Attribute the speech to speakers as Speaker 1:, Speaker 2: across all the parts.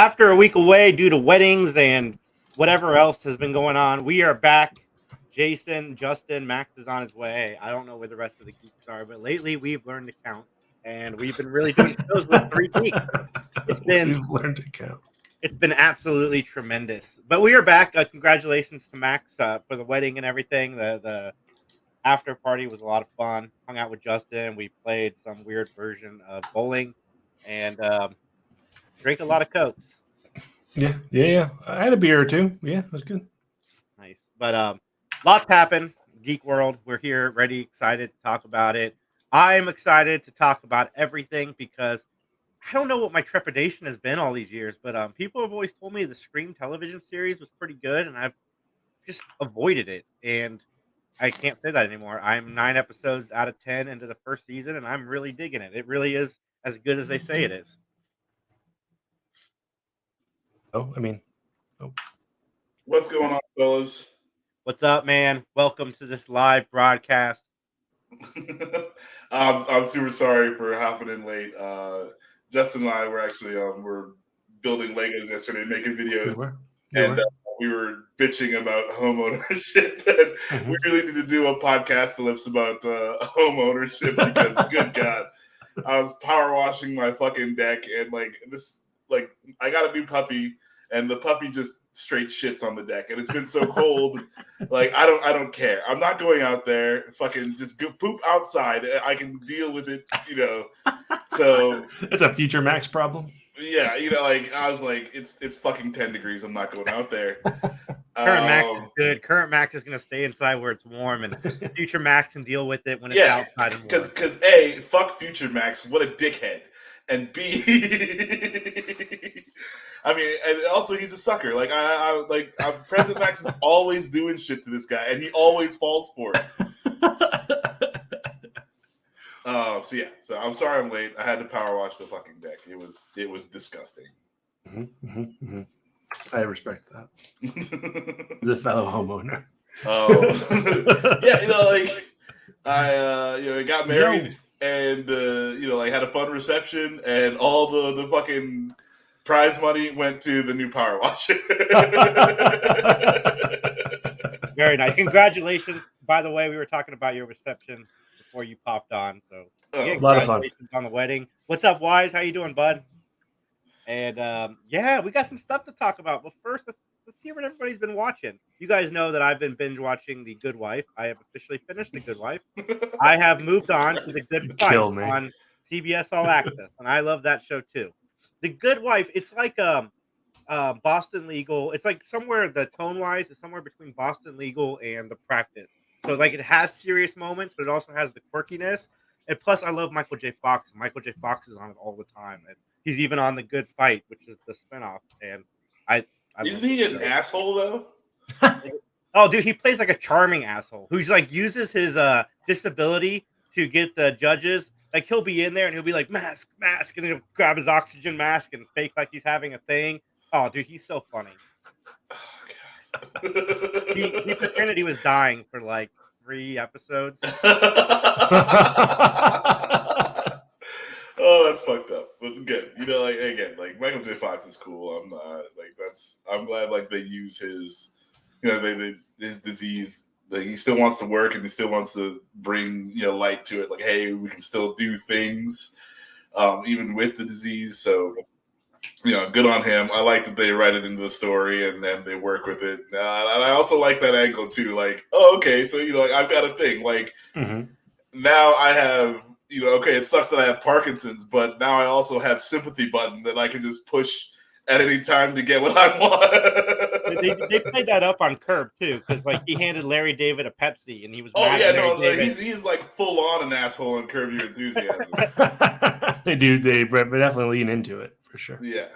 Speaker 1: After a week away due to weddings and whatever else has been going on, we are back. Jason, Justin, Max is on his way. I don't know where the rest of the geeks are, but lately we've learned to count, and we've been really doing shows with 3 geeks.
Speaker 2: We've learned to count.
Speaker 1: It's been absolutely tremendous. But we are back. Congratulations to Max for the wedding and everything. The after party was a lot of fun. Hung out with Justin. We played some weird version of bowling, and drank a lot of Cokes.
Speaker 2: Yeah. I had a beer or two. Yeah, it was good.
Speaker 1: Nice. But lots happened. Geek World. We're here, ready, excited to talk about it. I'm excited to talk about everything because I don't know what my trepidation has been all these years, but people have always told me the Scream television series was pretty good, and I've just avoided it. And I can't say that anymore. I'm 9 episodes out of 10 into the first season, and I'm really digging it. It really is as good as they say it is.
Speaker 3: What's going on, fellas?
Speaker 1: What's up, man? Welcome to this live broadcast.
Speaker 3: I'm super sorry for hopping in late. Justin and I were actually we're building Legos yesterday, making videos, we were bitching about home ownership. And we really need to do a podcast lips about home ownership because, good God, I was power washing my fucking deck, and I got a new puppy, and the puppy just straight shits on the deck, and it's been so cold. I don't care. I'm not going out there. Fucking just go poop outside. I can deal with it, So
Speaker 2: it's a future Max problem.
Speaker 3: Yeah, I was like, it's fucking 10 degrees. I'm not going out there.
Speaker 1: Current Max is good. Current Max is gonna stay inside where it's warm, and future Max can deal with it when it's outside and warm.
Speaker 3: Because A, fuck future Max, what a dickhead, and B, I mean, and also he's a sucker. Present Max is always doing shit to this guy, and he always falls for it. So I'm sorry I'm late. I had to power wash the fucking deck. It was disgusting.
Speaker 2: I respect that. As a fellow homeowner.
Speaker 3: I got married and had a fun reception, and all the fucking prize money went to the new power washer.
Speaker 1: Very nice. Congratulations. By the way, we were talking about your reception before you popped on. So
Speaker 2: a lot of fun
Speaker 1: on the wedding. What's up, Wise? How you doing, bud? And we got some stuff to talk about. But first, let's hear what everybody's been watching. You guys know that I've been binge watching The Good Wife. I have officially finished The Good Wife. I have moved on to The Good Fight on CBS All Access, and I love that show too. The Good Wife, it's like Boston Legal. It's like somewhere the tone-wise is somewhere between Boston Legal and The Practice. So it has serious moments, but it also has the quirkiness. And plus, I love Michael J. Fox. Michael J. Fox is on it all the time, and he's even on The Good Fight, which is the spinoff. And
Speaker 3: isn't he an asshole though?
Speaker 1: Oh, dude, he plays like a charming asshole who's uses his disability to get the judges. He'll be in there and he'll be like, mask, and then he'll grab his oxygen mask and fake like he's having a thing. Oh, dude, he's so funny.
Speaker 3: Oh, God.
Speaker 1: he pretended he was dying for 3 episodes.
Speaker 3: Oh, that's fucked up. But good. Michael J. Fox is cool. I'm glad they use his his disease. He still wants to work and he still wants to bring light to it. Hey, we can still do things even with the disease. So good on him. I like that they write it into the story and then they work with it. And I also like that angle too. Okay, so I've got a thing. Now I have okay, it sucks that I have Parkinson's, but now I also have sympathy button that I can just push at any time to get what I want.
Speaker 1: They played that up on Curb too, because he handed Larry David a Pepsi and he was.
Speaker 3: He's full on an asshole in Curb Your Enthusiasm.
Speaker 2: They do. They definitely lean into it for sure.
Speaker 3: Yeah.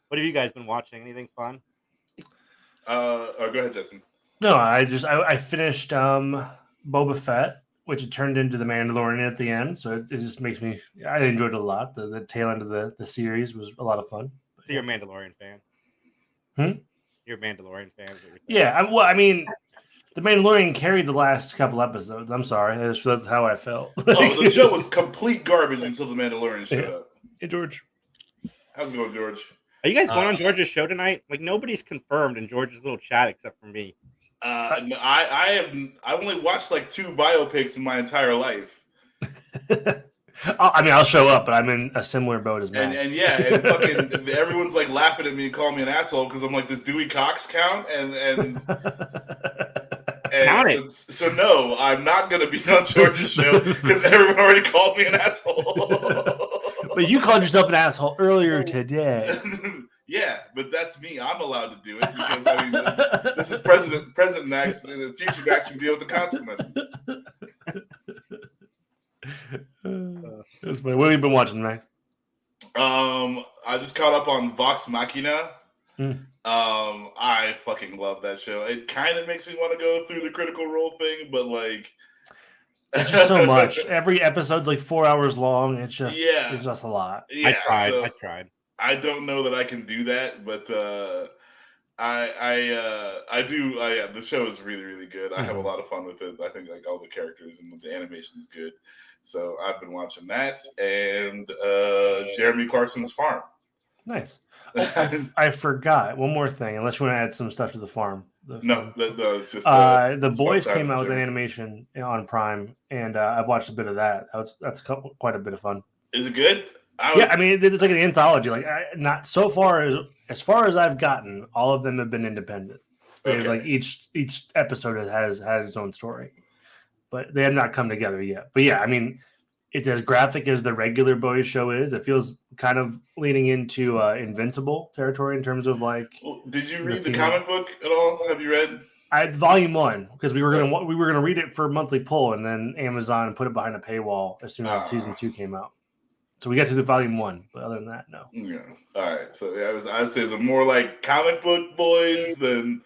Speaker 1: What have you guys been watching? Anything fun?
Speaker 3: Go ahead, Justin.
Speaker 2: No, I finished Boba Fett, which it turned into The Mandalorian at the end. So it just makes me. I enjoyed it a lot. The tail end of the series was a lot of fun.
Speaker 1: So you're a Mandalorian fan. You're a Mandalorian fan.
Speaker 2: Yeah. The Mandalorian carried the last couple episodes. I'm sorry. That's how I felt.
Speaker 3: The show was complete garbage until The Mandalorian showed up.
Speaker 2: Hey, George.
Speaker 3: How's it going, George?
Speaker 1: Are you guys going on George's show tonight? Like nobody's confirmed in George's little chat except for me.
Speaker 3: No, I only watched like 2 biopics in my entire life.
Speaker 2: I mean, I'll show up, but I'm in a similar boat as Matt.
Speaker 3: And fucking everyone's like laughing at me and calling me an asshole because I'm like, does Dewey Cox count? And
Speaker 1: Count it.
Speaker 3: So no, I'm not going to be on George's show because everyone already called me an asshole.
Speaker 2: But you called yourself an asshole earlier today.
Speaker 3: Yeah, but that's me. I'm allowed to do it because I mean, this is President Max, and the future Max can deal with the consequences.
Speaker 2: That's funny. What have you been watching, Max?
Speaker 3: I just caught up on Vox Machina.
Speaker 2: Mm.
Speaker 3: I fucking love that show. It kind of makes me want to go through the Critical Role thing, but like,
Speaker 2: it's just so much. Every episode's like 4 hours long. It's just a lot.
Speaker 3: Yeah,
Speaker 1: I tried.
Speaker 3: I don't know that I can do that, but I do. The show is really, really good. I have a lot of fun with it. I think like all the characters and the animation is good. So I've been watching that and Jeremy Clarkson's Farm.
Speaker 2: Nice. Oh, I forgot one more thing. Unless you want to add some stuff to the farm.
Speaker 3: No, it's just
Speaker 2: the Boys came out with an animation on Prime, and I've watched a bit of that. That's quite a bit of fun.
Speaker 3: Is it good?
Speaker 2: I mean, it's like an anthology. Like, not so far as I've gotten, all of them have been independent. Okay. Like each episode has its own story, but they have not come together yet. But yeah, I mean, it's as graphic as the regular Boys show is. It feels kind of leaning into Invincible territory in terms of like.
Speaker 3: Well, did you read the comic book at all? Have you read?
Speaker 2: I had volume 1 because we were gonna read it for monthly pull, and then Amazon put it behind a paywall as soon as season 2 came out. So we got to the volume 1, but other than that, no.
Speaker 3: Yeah. All right. So I'd say it's more like comic book boys than.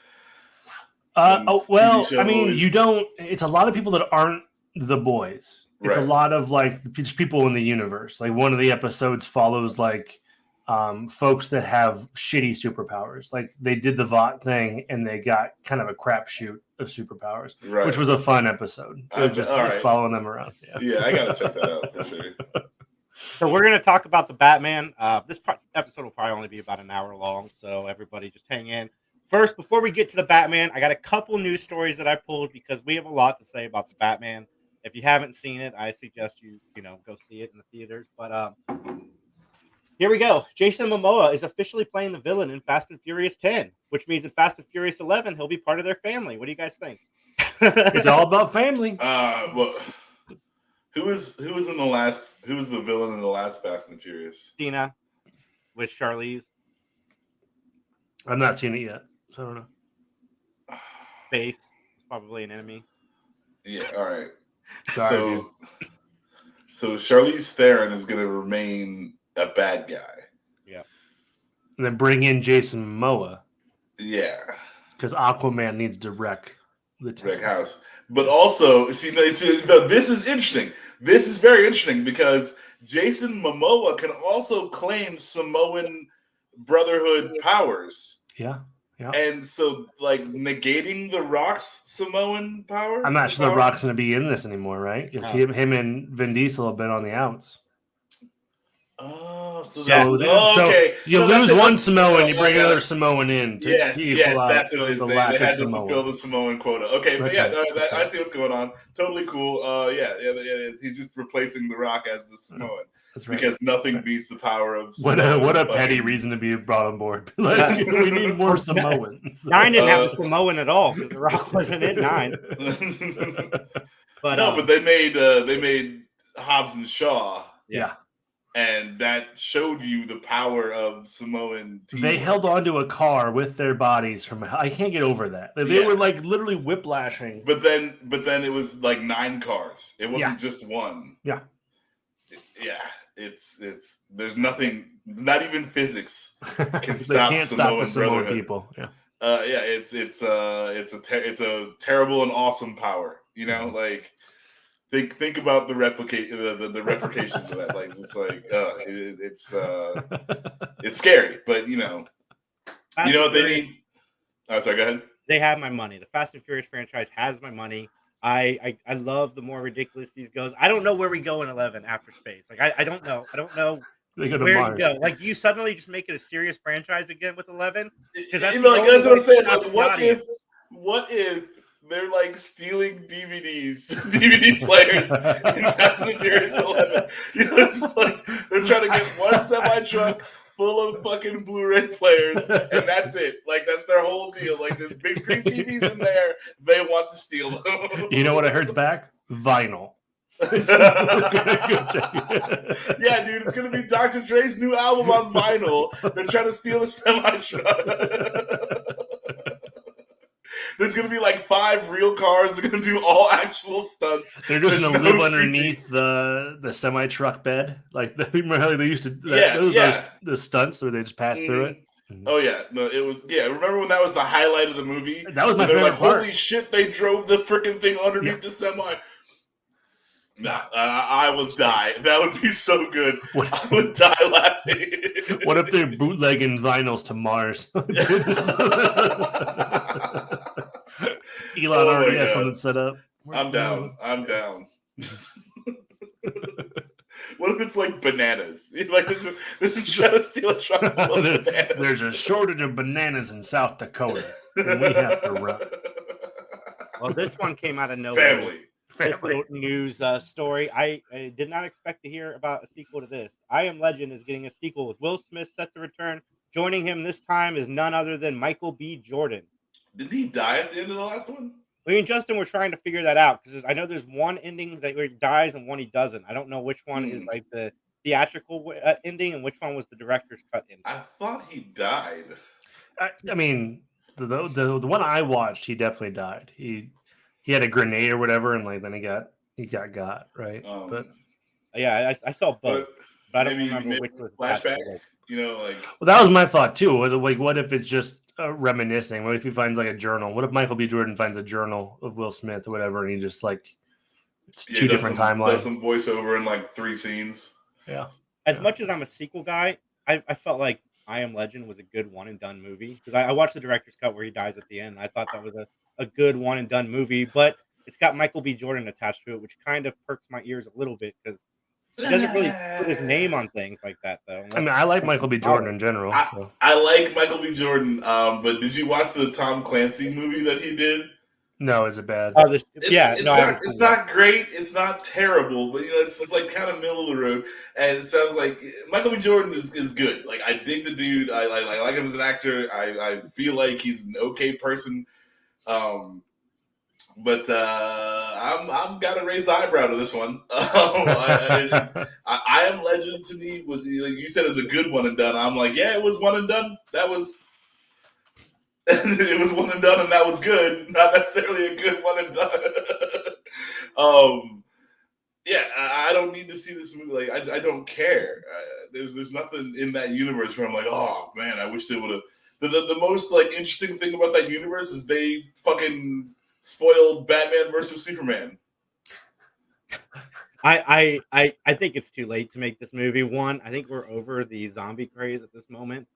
Speaker 2: I mean,
Speaker 3: boys.
Speaker 2: you don't. It's a lot of people that aren't the boys. It's a lot of like just people in the universe. Like one of the episodes follows like folks that have shitty superpowers. Like they did the Vought thing and they got kind of a crapshoot of superpowers, which was a fun episode. Just following them around.
Speaker 3: Yeah, I gotta check that out for sure.
Speaker 1: So we're going to talk about the Batman. This episode will probably only be about an hour long, so everybody just hang in. First, before we get to the Batman, I got a couple news stories that I pulled because we have a lot to say about the Batman. If you haven't seen it, I suggest you go see it in the theaters. But here we go. Jason Momoa is officially playing the villain in Fast and Furious 10, which means in Fast and Furious 11, he'll be part of their family. What do you guys think?
Speaker 2: It's all about family.
Speaker 3: Well, who was the villain in the last Fast and Furious?
Speaker 1: Cena with Charlize.
Speaker 2: I've not seen it yet, so I don't know.
Speaker 1: Faith is probably an enemy.
Speaker 3: Yeah, all right.
Speaker 2: Sorry,
Speaker 3: so Charlize Theron is going to remain a bad guy.
Speaker 2: Yeah. And then bring in Jason Momoa.
Speaker 3: Yeah.
Speaker 2: Because Aquaman needs to wreck the
Speaker 3: wreck house. But also, this is interesting. This is very interesting because Jason Momoa can also claim Samoan Brotherhood powers.
Speaker 2: Yeah. Yeah.
Speaker 3: And so, like, negating The Rock's Samoan powers?
Speaker 2: I'm not sure The Rock's going to be in this anymore, right? Because him and Vin Diesel have been on the outs.
Speaker 3: Oh,
Speaker 2: okay. You lose one Samoan, you bring another Samoan in.
Speaker 3: Yes, that's what it is. They had to fulfill the Samoan quota. Okay, but I see what's going on. Totally cool. He's just replacing The Rock as the Samoan. That's right. Because nothing beats the power of Samoan.
Speaker 2: What a petty reason to be brought on board. Like, we need more Samoans.
Speaker 1: 9 didn't have a Samoan at all because The Rock wasn't in 9.
Speaker 3: But they made Hobbs and Shaw.
Speaker 2: Yeah.
Speaker 3: And that showed you the power of Samoan team.
Speaker 2: They held onto a car with their bodies from. I can't get over that. They were like literally whiplashing.
Speaker 3: But then it was like 9 cars. It wasn't just one.
Speaker 2: Yeah.
Speaker 3: Yeah. It's there's nothing. Not even physics can stop Samoan Brotherhood.
Speaker 2: People. Yeah.
Speaker 3: It's a terrible and awesome power. You know, like. Think about the replications of that. Like it's like it's scary, but you know what they need. Oh, sorry. Go ahead.
Speaker 1: They have my money. The Fast and Furious franchise has my money. I love the more ridiculous these goes. I don't know where we go in 11 after space. Like I don't know. I don't know
Speaker 2: They go to
Speaker 1: Where
Speaker 2: Mars.
Speaker 1: you go? Like, you suddenly just make it a serious franchise again with 11? Because that's
Speaker 3: Like,
Speaker 1: the only
Speaker 3: that's what
Speaker 1: way
Speaker 3: I'm saying.
Speaker 1: to stop
Speaker 3: Like,
Speaker 1: the audience.
Speaker 3: what if they're like stealing DVDs, DVD players in Fast and the Furious 11? You know, it's just like they're trying to get one semi truck full of fucking Blu-ray players, and that's it. Like, that's their whole deal. Like, there's big screen TVs in there. They want to steal them.
Speaker 2: You know what it hurts back? Vinyl.
Speaker 3: Yeah, dude, it's gonna be Dr. Dre's new album on vinyl. They're trying to steal a semi truck. There's gonna be like 5 real cars. They're gonna do all actual stunts.
Speaker 2: They're just
Speaker 3: There's
Speaker 2: gonna
Speaker 3: no
Speaker 2: live
Speaker 3: CG.
Speaker 2: underneath the semi truck bed. Like remember how they used to
Speaker 3: Yeah.
Speaker 2: the stunts where they just passed through it.
Speaker 3: Oh yeah, no, it was Remember when that was the highlight of the movie?
Speaker 2: That was my
Speaker 3: They're
Speaker 2: favorite
Speaker 3: like,
Speaker 2: part.
Speaker 3: holy shit! They drove the freaking thing underneath the semi. Nah, I would die. That would be so good. I would die laughing.
Speaker 2: What if they're bootlegging vinyls to Mars? Elon already has something set up.
Speaker 3: I'm down. What if it's like bananas? Like they're just trying to steal a truck full of bananas.
Speaker 2: There's a shortage of bananas in South Dakota, and we have to run.
Speaker 1: Well, this one came out of nowhere.
Speaker 3: Family.
Speaker 1: This little news story. I did not expect to hear about a sequel to this. I Am Legend is getting a sequel with Will Smith set to return. Joining him this time is none other than Michael B. Jordan.
Speaker 3: Did he die at the end of the last one?
Speaker 1: Me and Justin were trying to figure that out because I know there's one ending that where he dies and one he doesn't. I don't know which one is like the theatrical ending and which one was the director's cut ending.
Speaker 3: I thought he died.
Speaker 2: I mean, the one I watched, he definitely died. He had a grenade or whatever, and like then he got right. But
Speaker 1: yeah, I saw both, but I don't remember which was
Speaker 3: flashback. You know, like
Speaker 2: well, that was my thought too. Like, what if it's just reminiscing? What if he finds like a journal? What if Michael B. Jordan finds a journal of Will Smith or whatever, and he just like it's two different timelines.
Speaker 3: Does some voiceover in like 3 scenes.
Speaker 2: Yeah.
Speaker 1: As much as I'm a sequel guy, I felt like I Am Legend was a good one and done movie because I watched the director's cut where he dies at the end. I thought that was a good one and done movie, but it's got Michael B. Jordan attached to it, which kind of perks my ears a little bit because he doesn't really put his name on things like that, though.
Speaker 2: I mean, I like Michael B. Jordan in general.
Speaker 3: I like Michael B. Jordan, but did you watch the Tom Clancy movie that he did?
Speaker 2: No, is it bad?
Speaker 3: It's not great. It's not terrible, but it's just like kind of middle of the road. And it sounds like Michael B. Jordan is good. Like I dig the dude. I like him as an actor. I feel like he's an okay person. But I'm got to raise the eyebrow to this one. I Am Legend to me was like you said, it's a good one and done. I'm like, yeah, it was one and done. That was. It was one and done, and that was good. Not necessarily a good one and done. I don't need to see this movie. Like, I don't care. There's nothing in that universe where I'm like, oh man, I wish they would have. The most like interesting thing about that universe is they fucking spoiled Batman versus Superman.
Speaker 1: I think it's too late to make this movie. One, I think we're over the zombie craze at this moment.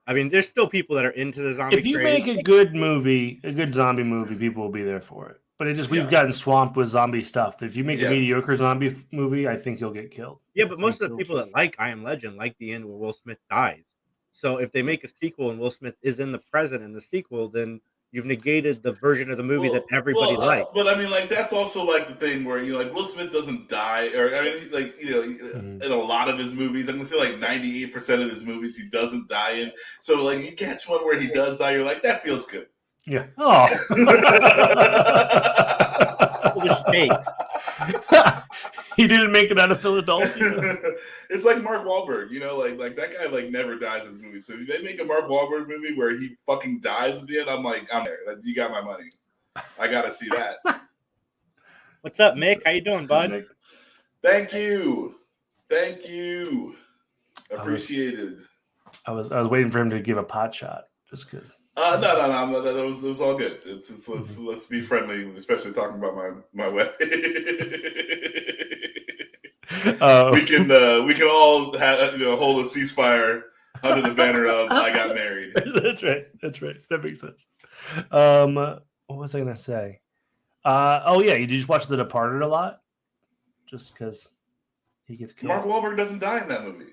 Speaker 1: I mean, there's still people that are into the zombie.
Speaker 2: If you
Speaker 1: craze.
Speaker 2: make a good movie, a good zombie movie, people will be there for it. But we've gotten swamped with zombie stuff. If you make a mediocre zombie movie, I think you'll get killed.
Speaker 1: Yeah, but most of the people that like I Am Legend like the end where Will Smith dies. So if they make a sequel and Will Smith is in the present in the sequel, then you've negated the version of the movie that everybody likes.
Speaker 3: But I mean, like that's also like the thing where like Will Smith doesn't die, or I mean, like in a lot of his movies, I'm gonna say like 98% of his movies he doesn't die in. So like you catch one where he does die, you're like that feels good.
Speaker 2: Yeah. Oh.
Speaker 1: The stakes.
Speaker 2: He didn't make it out of Philadelphia.
Speaker 3: It's like Mark Wahlberg, like that guy like never dies in his movie. So if they make a Mark Wahlberg movie where he fucking dies at the end, I'm like, I'm there. You got my money. I gotta see that.
Speaker 1: What's up, Mick? How you doing, bud?
Speaker 3: Thank you. Appreciated.
Speaker 2: I was waiting for him to give a pot shot, just because.
Speaker 3: No. That was all good. Let's be friendly, especially talking about my wedding. We can all have, hold a ceasefire under the banner of I got married.
Speaker 2: That's right. That makes sense. What was I gonna say? You just watch The Departed a lot, just because he gets killed.
Speaker 3: Mark Wahlberg doesn't die in that movie.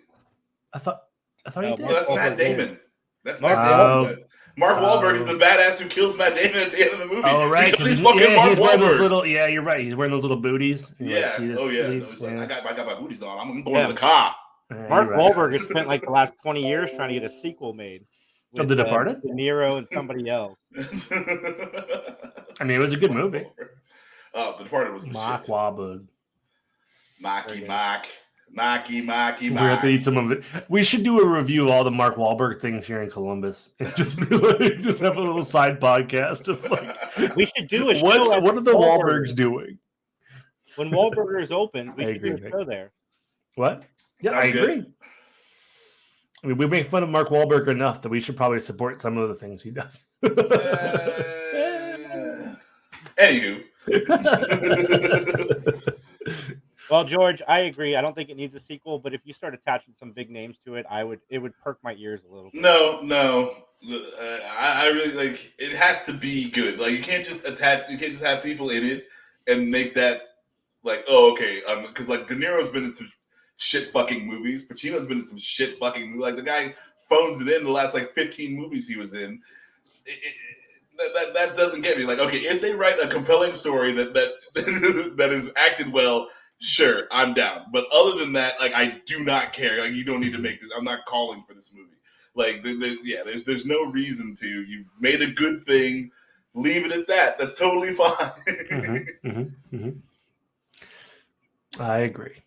Speaker 2: I thought he
Speaker 1: No,
Speaker 2: did.
Speaker 3: No, that's Matt
Speaker 1: Wahlberg did.
Speaker 3: Damon. That's
Speaker 1: Mark
Speaker 3: Matt Damon.
Speaker 2: Wahlberg.
Speaker 3: Does. Mark Wahlberg is the badass who kills Matt Damon at the end of the movie.
Speaker 2: Oh, right.
Speaker 3: Because he's fucking Mark
Speaker 2: he's wearing those
Speaker 3: Wahlberg.
Speaker 2: little. Yeah, you're right. He's wearing those little booties.
Speaker 3: Yeah.
Speaker 2: He just
Speaker 3: Oh yeah.
Speaker 2: leaves,
Speaker 3: No, he's like,
Speaker 2: yeah.
Speaker 3: I got my booties on. I'm going
Speaker 1: Yeah.
Speaker 3: to the car.
Speaker 1: Mark
Speaker 2: You're right.
Speaker 1: Wahlberg has spent like the last 20 years trying to get a sequel made.
Speaker 2: Of The Departed?
Speaker 1: De Niro and somebody else.
Speaker 2: I mean, it was a good movie.
Speaker 3: Oh, The Departed was the
Speaker 2: Mark
Speaker 3: shit.
Speaker 2: Wahlberg.
Speaker 3: Marky.
Speaker 2: We have to eat some of it. We should do a review of all the Mark Wahlberg things here in Columbus, and just be like, just have a little side podcast of like,
Speaker 1: We should do a show.
Speaker 2: what are the Wahlbergs doing?
Speaker 1: When Wahlburgers opens, we
Speaker 2: I
Speaker 1: should do
Speaker 2: agree,
Speaker 1: a show there.
Speaker 2: What? Yeah,
Speaker 3: Sounds
Speaker 2: I
Speaker 3: good.
Speaker 2: agree. I mean, we make fun of Mark Wahlberg enough that we should probably support some of the things he does.
Speaker 3: Anywho.
Speaker 1: Well, George, I agree. I don't think it needs a sequel, but if you start attaching some big names to it, it would perk my ears a little bit.
Speaker 3: No. I really like. It has to be good. Like you can't just have people in it and make that like, oh, okay. Because like De Niro's been in some shit fucking movies. Pacino's been in some shit fucking movies. Like the guy phones it in the last like 15 movies he was in. That doesn't get me. Like, okay, if they write a compelling story that is acted well. Sure, I'm down. But other than that, like, I do not care. Like, you don't need to make this. I'm not calling for this movie. Like, there's no reason to. You've made a good thing. Leave it at that. That's totally fine.
Speaker 2: I agree.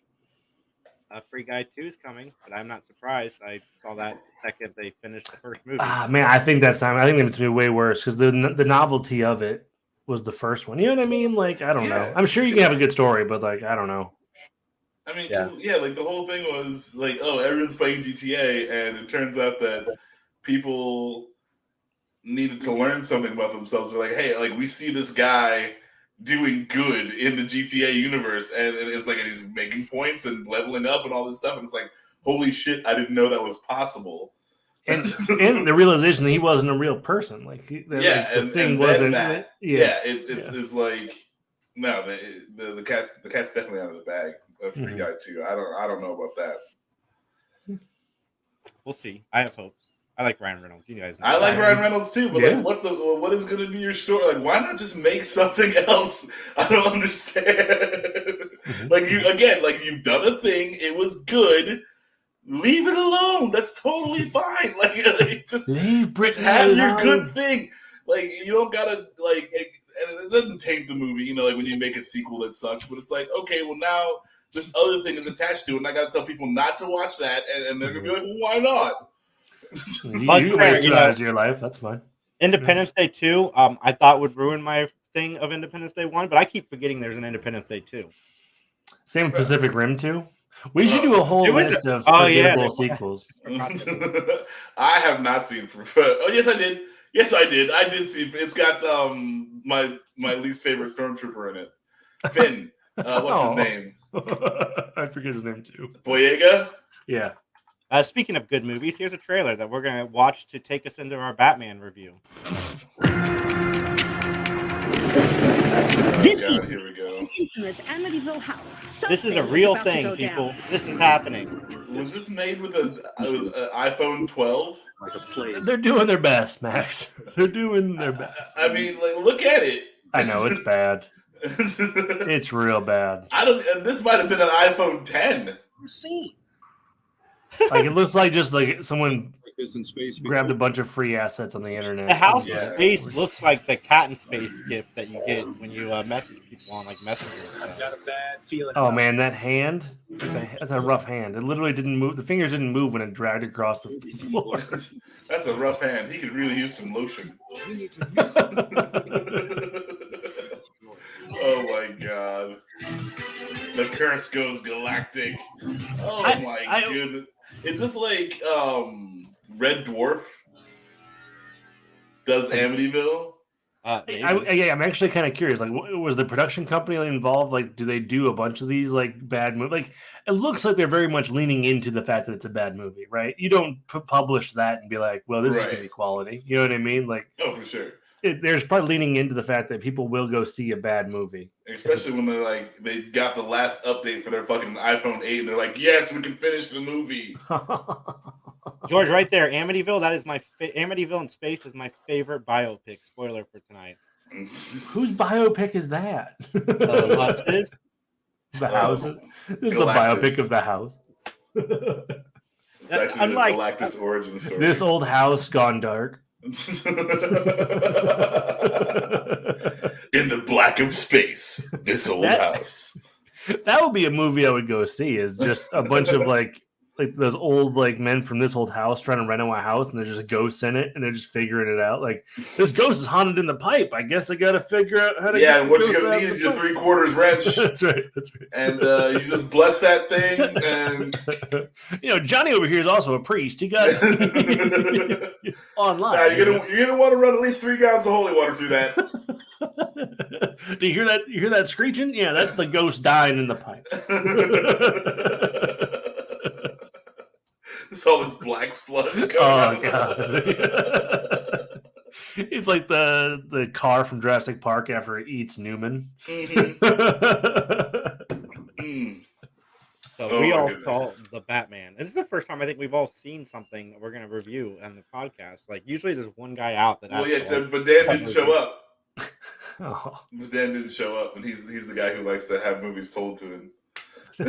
Speaker 1: Free Guy 2 is coming, but I'm not surprised. I saw that second they finished the first movie.
Speaker 2: Man, I think it's going to be way worse because the novelty of it was the first one. You know what I mean? Like, I don't know. I'm sure you can have a good story, but like, I don't know.
Speaker 3: I mean, like the whole thing was like, oh, everyone's playing GTA, and it turns out that people needed to learn something about themselves. They're like, hey, like we see this guy doing good in the GTA universe, and it's like, and he's making points and leveling up and all this stuff, and it's like, holy shit, I didn't know that was possible.
Speaker 2: And the realization that he wasn't a real person, like the thing wasn't.
Speaker 3: It's like no, the cat's definitely out of the bag. Free Guy 2. I don't know about that.
Speaker 1: We'll see. I have hopes. I like Ryan Reynolds. You guys know.
Speaker 3: I like Ryan Reynolds too, but like, what is going to be your story? Like, why not just make something else? I don't understand. Like you've done a thing. It was good. Leave it alone. That's totally fine. Like just have your good thing. Like you don't gotta like, and it doesn't taint the movie. You know, like when you make a sequel that sucks. But it's like, okay, well now this other thing is attached to it, and I gotta tell people not to watch that, and they're gonna be like, well, why not?
Speaker 2: You can waste 2 hours of your life. That's fine.
Speaker 1: Independence Day 2, I thought would ruin my thing of Independence Day 1, but I keep forgetting there's an Independence Day 2.
Speaker 2: Same with Pacific Rim 2. We should do a whole list of forgettable sequels.
Speaker 3: I have not seen. Oh, yes, I did. Yes, I did. I did see. It's got my least favorite stormtrooper in it. Finn. What's his name?
Speaker 2: I forget his name too.
Speaker 3: Boyega?
Speaker 2: Yeah.
Speaker 1: Speaking of good movies, here's a trailer that we're going to watch to take us into our Batman review.
Speaker 3: Here we go.
Speaker 4: Amityville house.
Speaker 1: This is a real thing, people. This is happening.
Speaker 3: Was this made with an iPhone 12?
Speaker 2: They're doing their best, Max. They're doing their best.
Speaker 3: I mean, like, look at it.
Speaker 2: I know it's bad. It's real bad.
Speaker 3: And this might have been an iPhone 10.
Speaker 4: See.
Speaker 2: Like it looks like just like someone grabbed a bunch of free assets on the internet.
Speaker 1: The House of Space looks like the Cat in Space gift that you get when you message people on like Messenger.
Speaker 4: Got a bad feeling.
Speaker 2: Oh man, that hand. That's a rough hand. It literally didn't move. The fingers didn't move when it dragged across the floor.
Speaker 3: That's a rough hand. He could really use some lotion. Oh my god. The curse goes galactic. Oh my goodness. Is this like Red Dwarf does Amityville?
Speaker 2: I'm actually kind of curious. Like, was the production company involved? Like, do they do a bunch of these like bad movies? Like, it looks like they're very much leaning into the fact that it's a bad movie, right? You don't publish that and be like, "Well, this is gonna be quality." You know what I mean? Like,
Speaker 3: oh, for sure.
Speaker 2: there's probably leaning into the fact that people will go see a bad movie,
Speaker 3: Especially when they got the last update for their fucking iPhone 8, and they're like, "Yes, we can finish the movie."
Speaker 1: George, right there, Amityville. That is Amityville in space is my favorite biopic. Spoiler for tonight.
Speaker 2: Whose biopic is that?
Speaker 1: Lutz's.
Speaker 2: The houses. This is the
Speaker 3: Galactus.
Speaker 2: biopic of the house.
Speaker 3: It's actually
Speaker 1: Unlike-
Speaker 3: the Galactus origin story.
Speaker 2: This old house gone dark.
Speaker 3: In the black of space, this old house.
Speaker 2: That would be a movie I would go see. Is just a bunch of like those old men from this old house trying to rent out a house, and there's just ghosts in it, and they're just figuring it out. Like, this ghost is haunted in the pipe. I guess I got to figure out how to.
Speaker 3: Yeah,
Speaker 2: get
Speaker 3: and what
Speaker 2: the
Speaker 3: you're
Speaker 2: ghost
Speaker 3: gonna
Speaker 2: out
Speaker 3: need
Speaker 2: of
Speaker 3: is
Speaker 2: the
Speaker 3: your
Speaker 2: pipe.
Speaker 3: 3/4 wrench.
Speaker 2: That's right. That's right.
Speaker 3: And you just bless that thing, and
Speaker 2: Johnny over here is also a priest. He got it online.
Speaker 3: now you're gonna want to run at least 3 gallons of holy water through that.
Speaker 2: Do you hear that? You hear that screeching? Yeah, that's the ghost dying in the pipe.
Speaker 3: There's all this black sludge coming
Speaker 2: Oh
Speaker 3: out.
Speaker 2: god! It's like the car from Jurassic Park after it eats Newman.
Speaker 3: Mhm. Mm.
Speaker 1: So
Speaker 3: Oh
Speaker 1: we
Speaker 3: my
Speaker 1: all
Speaker 3: goodness.
Speaker 1: saw the Batman. And this is the first time I think we've all seen something that we're going to review on the podcast. Like, usually there's one guy out that
Speaker 3: Well,
Speaker 1: has
Speaker 3: yeah,
Speaker 1: to, like,
Speaker 3: but Dan didn't show up.
Speaker 2: Oh.
Speaker 3: But Dan didn't show up, and he's the guy who likes to have movies told to him.
Speaker 1: we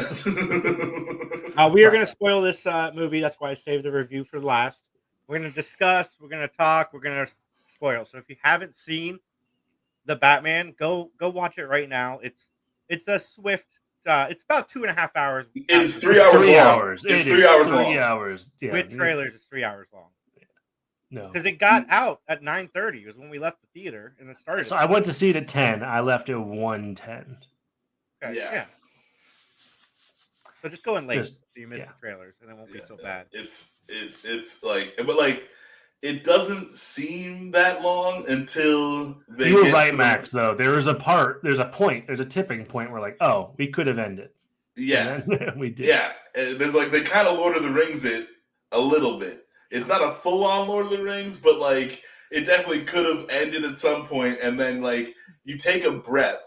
Speaker 1: are going to spoil this movie. That's why I saved the review for last. We're going to discuss. We're going to talk. We're going to spoil. So if you haven't seen the Batman, go watch it right now. It's a swift. It's about 2.5 hours.
Speaker 3: It is
Speaker 2: It's
Speaker 3: 3 hours
Speaker 2: 3
Speaker 3: long.
Speaker 2: hours.
Speaker 3: It's
Speaker 2: It
Speaker 3: 3
Speaker 2: is
Speaker 3: hours
Speaker 2: 3
Speaker 3: long.
Speaker 2: hours. Yeah.
Speaker 1: With trailers, it's 3 hours long.
Speaker 2: No.
Speaker 1: Because it got out at 9:30 was when we left the theater, and it started.
Speaker 2: So I went to see it at 10. I left at 1:10.
Speaker 1: Okay,
Speaker 3: Yeah.
Speaker 1: So just go in late
Speaker 2: Just-
Speaker 1: so you miss
Speaker 2: yeah.
Speaker 1: the trailers, and it won't be so
Speaker 3: Yeah,
Speaker 1: bad.
Speaker 3: It's like, but like, it doesn't seem that long until they.
Speaker 2: You were
Speaker 3: get
Speaker 2: right,
Speaker 3: to
Speaker 2: Max, though. There's a tipping point where, like, oh, we could have ended.
Speaker 3: Yeah,
Speaker 2: And then we did.
Speaker 3: yeah. And there's like they kind of Lord of the Rings it a little bit. It's not a full on Lord of the Rings, but like it definitely could have ended at some point, and then like you take a breath.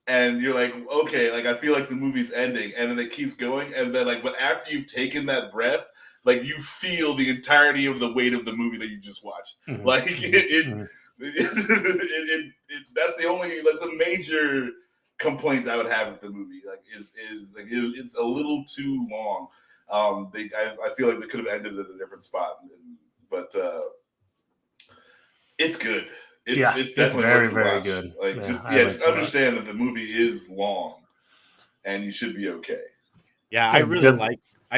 Speaker 3: And you're like, okay, like I feel like the movie's ending, and then it keeps going, and then like, but after you've taken that breath, like you feel the entirety of the weight of the movie that you just watched.
Speaker 2: Mhm.
Speaker 3: Like
Speaker 2: Mhm.
Speaker 3: that's a major complaint I would have with the movie. Like, is like it's a little too long. I feel like they could have ended it at a different spot, but it's good. It's definitely
Speaker 2: very,
Speaker 3: worth the
Speaker 2: very
Speaker 3: watch.
Speaker 2: good.
Speaker 3: Like,
Speaker 2: Yeah,
Speaker 3: just
Speaker 2: I like
Speaker 3: just
Speaker 2: that.
Speaker 3: understand that the movie is long, and you should be okay.
Speaker 1: Yeah, I
Speaker 2: Yeah,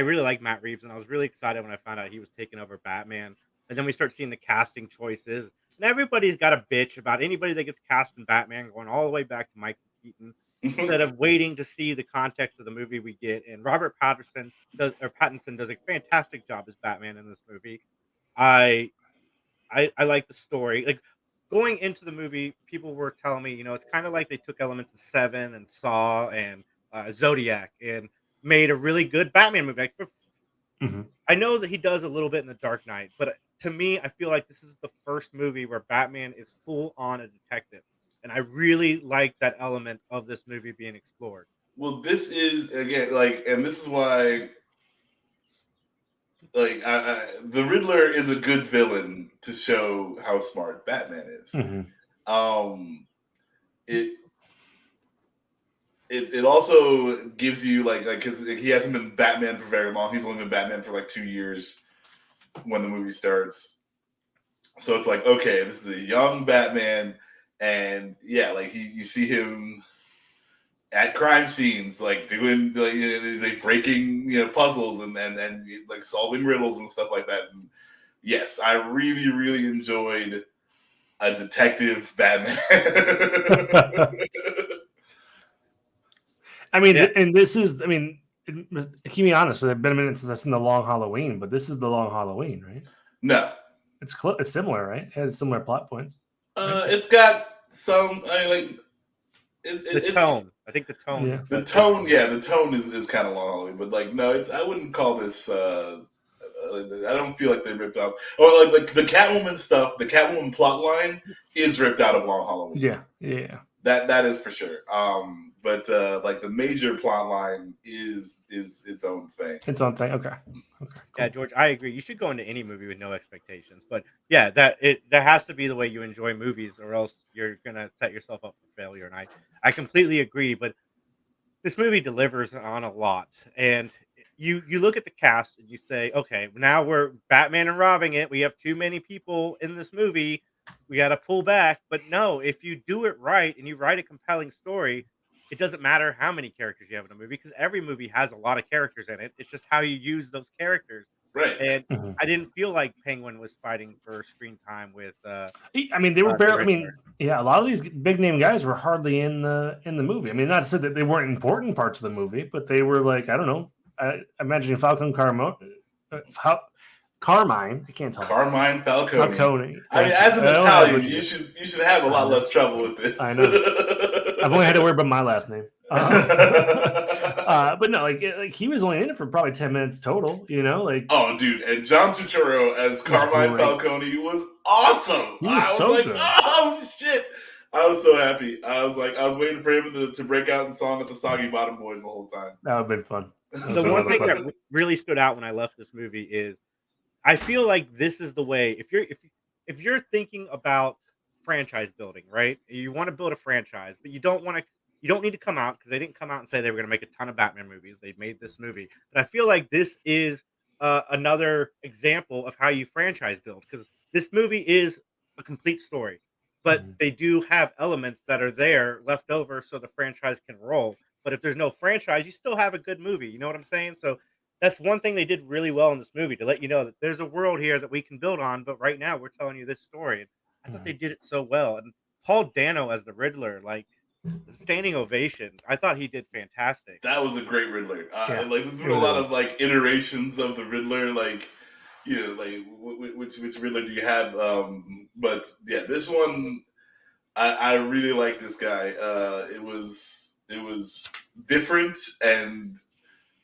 Speaker 1: really like Matt Reeves, and I was really excited when I found out he was taking over Batman. And then we start seeing the casting choices, and everybody's got a bitch about anybody that gets cast in Batman, going all the way back to Michael Keaton, instead of waiting to see the context of the movie we get. And Robert Pattinson does a fantastic job as Batman in this movie. I like the story. Like, going into the movie, people were telling me, it's kind of like they took elements of Seven and Saw and Zodiac and made a really good Batman movie. Like,
Speaker 2: Mhm.
Speaker 1: I know that he does a little bit in The Dark Knight, but to me, I feel like this is the first movie where Batman is full on a detective. And I really like that element of this movie being explored.
Speaker 3: Well, this is again like, and this is why, like, the Riddler is a good villain to show how smart Batman is.
Speaker 2: Mhm.
Speaker 3: It also gives you like because he hasn't been Batman for very long. He's only been Batman for like 2 years when the movie starts. So it's like, okay, this is a young Batman, and yeah, like you see him at crime scenes, like doing like breaking puzzles and like solving riddles and stuff like that. And yes, I really, really enjoyed a detective Batman.
Speaker 2: I mean,
Speaker 1: Yeah.
Speaker 2: and this is, keep me honest. It's been a minute since I've seen The Long Halloween, but this is The Long Halloween, right?
Speaker 3: No,
Speaker 2: It's similar, right? It has similar plot points.
Speaker 3: it's got some. I mean, like
Speaker 1: The tone. I think the tone.
Speaker 2: Yeah.
Speaker 3: the tone. Yeah, the tone is kind of long, but like no, I wouldn't call this a I don't feel like they ripped out. Or like the Catwoman stuff, the Catwoman plot line is ripped out of Long Halloween.
Speaker 2: Yeah.
Speaker 3: That is for sure. But like the major plot line is its own thing.
Speaker 2: Its own thing. Okay.
Speaker 1: Yeah, George, I agree. You should go into any movie with no expectations. But yeah, that has to be the way you enjoy movies, or else you're gonna set yourself up for failure. And I completely agree. But this movie delivers on a lot. And you look at the cast and you say, okay, now we're Batman and robbing it. We have too many people in this movie. We got to pull back. But no, if you do it right and you write a compelling story, it doesn't matter how many characters you have in a movie, because every movie has a lot of characters in it. It's just how you use those characters.
Speaker 3: Right.
Speaker 1: And
Speaker 2: Mhm.
Speaker 1: I didn't feel like Penguin was fighting for screen time with.
Speaker 2: I mean, they were
Speaker 1: the
Speaker 2: barely. I mean,
Speaker 1: Riddler.
Speaker 2: yeah, a lot of these big name guys were hardly in the movie. I mean, not to say that they weren't important parts of the movie, but they were like, I don't know. I imagine Falcon Carmine. I can't tell.
Speaker 3: Carmine Falcone.
Speaker 2: Falcone.
Speaker 3: I mean, as an Italian, you should have a lot less trouble with this.
Speaker 2: I know. I've only had to worry about my last name. But no, like he was only in it for probably 10 minutes total. You know, like
Speaker 3: oh, dude, and John Turturro as Carmine Falcone was awesome.
Speaker 2: He was
Speaker 3: I was
Speaker 2: so
Speaker 3: like,
Speaker 2: good.
Speaker 3: oh shit! I was so happy. I was waiting for him to break out in song with the Soggy Bottom Boys the whole time.
Speaker 2: That would have been fun.
Speaker 1: The one thing that really stood out when I left this movie is I feel like this is the way, if you're thinking about franchise building, right? You want to build a franchise, but you don't need to come out, because they didn't come out and say they were going to make a ton of Batman movies. They made this movie. But I feel like this is another example of how you franchise build, because this movie is a complete story, but they do have elements that are there left over so the franchise can roll. But if there's no franchise, you still have a good movie. You know what I'm saying? So that's one thing they did really well in this movie, to let you know that there's a world here that we can build on. But right now, we're telling you this story. And I thought they did it so well. And Paul Dano as the Riddler, like, standing ovation. I thought he did fantastic.
Speaker 3: That was a great Riddler.
Speaker 2: Yeah,
Speaker 3: like there's been a lot of like iterations of the Riddler, like, you know, like which Riddler do you have? But yeah, this one I really like this guy. It was different and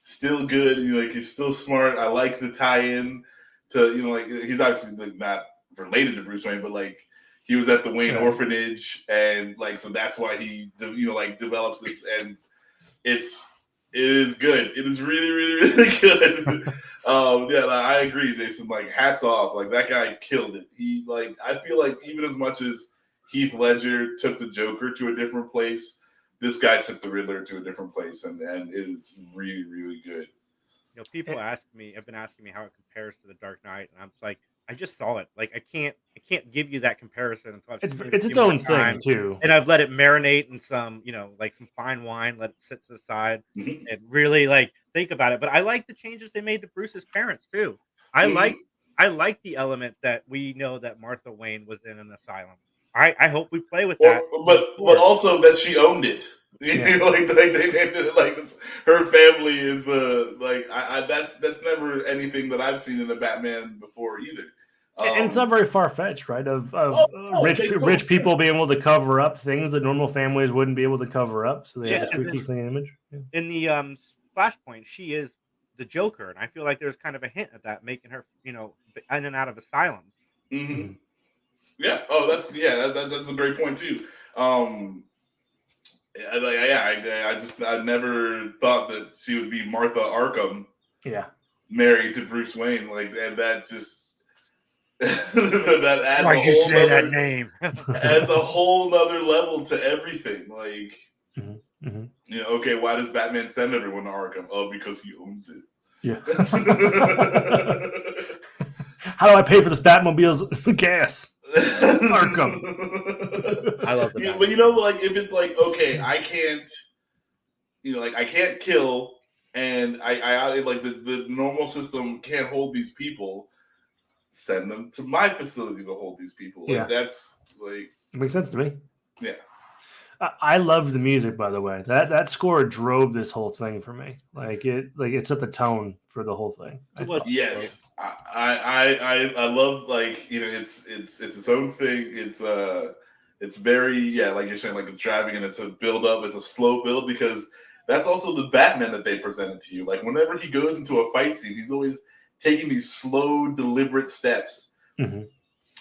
Speaker 3: still good. You know, like he's still smart. I like the tie-in to, you know, like he's obviously like not related to Bruce Wayne, but like he was at the Wayne orphanage, and like so that's why he, you know, like develops this, and it is good. It is really, really, really good. Yeah, I agree, Jason. Like, hats off. Like, that guy killed it. He, like, I feel like even as much as Heath Ledger took the Joker to a different place, this guy took the Riddler to a different place, and it is really, really good.
Speaker 1: You know, people have been asking me how it compares to The Dark Knight, and I'm like, I just saw it. Like, I can't give you that comparison until I've seen it
Speaker 2: it's
Speaker 1: a
Speaker 2: its
Speaker 1: few more
Speaker 2: own
Speaker 1: times,
Speaker 2: thing too,
Speaker 1: and I've let it marinate in some, you know, like some fine wine, let it sit to the side, and really like think about it. But I like the changes they made to Bruce's parents too. I like the element that we know that Martha Wayne was in an asylum. I hope we play with that.
Speaker 3: But also that she owned it.
Speaker 2: Yeah.
Speaker 3: like they named it like this, her family is the like that's never anything that I've seen in a Batman before either.
Speaker 2: And it's not very far fetched, right? Of rich people being able to cover up things that normal families wouldn't be able to cover up, so they have a squeaky clean image. Yeah.
Speaker 1: In the Flashpoint, she is the Joker, and I feel like there's kind of a hint at that, making her, you know, in and out of asylums.
Speaker 3: Mm-hmm. Yeah. Oh, that's a great point too. I never thought that she would be Martha Arkham.
Speaker 2: Yeah.
Speaker 3: Married to Bruce Wayne, like, and that just that adds
Speaker 1: Why'd you say that name?
Speaker 3: adds a whole nother level to everything. Like,
Speaker 2: Mm-hmm.
Speaker 3: you know, okay, why does Batman send everyone to Arkham? Oh, because he owns it.
Speaker 2: Yeah. How do I pay for this Batmobile's gas? Arkham.
Speaker 1: I love it.
Speaker 3: But you know, like, if it's like, okay, I can't, you know, like, I can't kill, and I like the normal system can't hold these people. Send them to my facility to hold these people. Like, that's like,
Speaker 2: it makes sense to me.
Speaker 3: Yeah.
Speaker 2: I love the music, by the way. That score drove this whole thing for me. Like it set the tone for the whole thing.
Speaker 3: Yes, I love, like, you know, it's its own thing. It's very, like you're saying, like, it's driving, and it's a build up. It's a slow build, because that's also the Batman that they presented to you. Like, whenever he goes into a fight scene, he's always taking these slow, deliberate steps.
Speaker 2: Mm-hmm.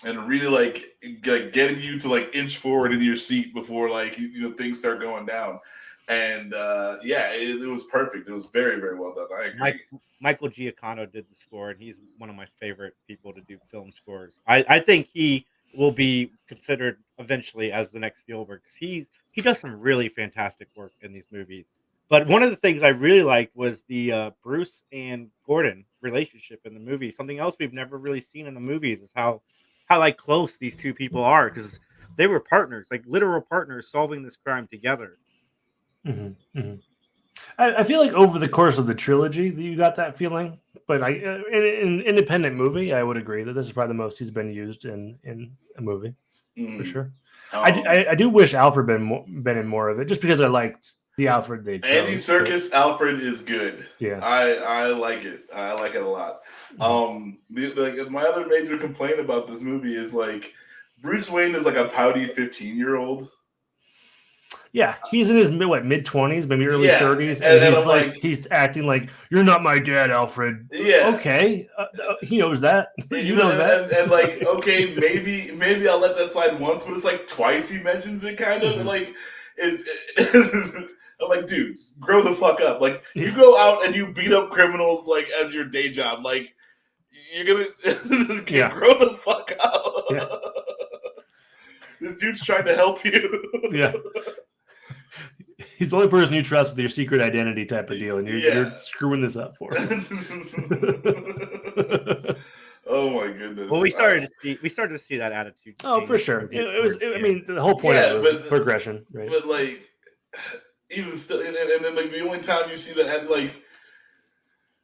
Speaker 3: And really like getting you to like inch forward into your seat before like things start going down, and it was perfect. It was very, very well done. I agree.
Speaker 1: Michael Giacchino did the score, and he's one of my favorite people to do film scores. I think he will be considered eventually as the next Spielberg because he does some really fantastic work in these movies. But one of the things I really liked was the Bruce and Gordon relationship in the movie. Something else we've never really seen in the movies is how like close these two people are because they were partners, like literal partners, solving this crime together.
Speaker 2: Mm-hmm. Mm-hmm. I feel like over the course of the trilogy that you got that feeling, but in an independent movie, I would agree that this is probably the most he's been used in a movie for sure. I do wish Alfred been in more of it just because I liked the Alfred they chose.
Speaker 3: Andy Serkis Alfred is good.
Speaker 2: Yeah,
Speaker 3: I like it. I like it a lot. My other major complaint about this movie is like Bruce Wayne is like a pouty 15-year-old.
Speaker 2: Yeah, he's in his mid-20s, maybe early 30s, and he's acting like you're not my dad, Alfred.
Speaker 3: Yeah,
Speaker 2: okay, he knows that. You know that,
Speaker 3: and like okay, maybe I'll let that slide once, but it's like twice he mentions it, kind of like I'm like, dude, grow the fuck up. Like you go out and you beat up criminals like as your day job. Like you're gonna grow the fuck up.
Speaker 2: Yeah.
Speaker 3: This dude's trying to help you.
Speaker 2: Yeah. He's the only person you trust with your secret identity type of deal, and you're screwing this up for him.
Speaker 3: Oh my goodness!
Speaker 1: Well, we started to see that attitude.
Speaker 2: Oh, for sure. It was. I mean, the whole point of it was progression, right?
Speaker 3: But like, even still, and then like the only time you see that, like,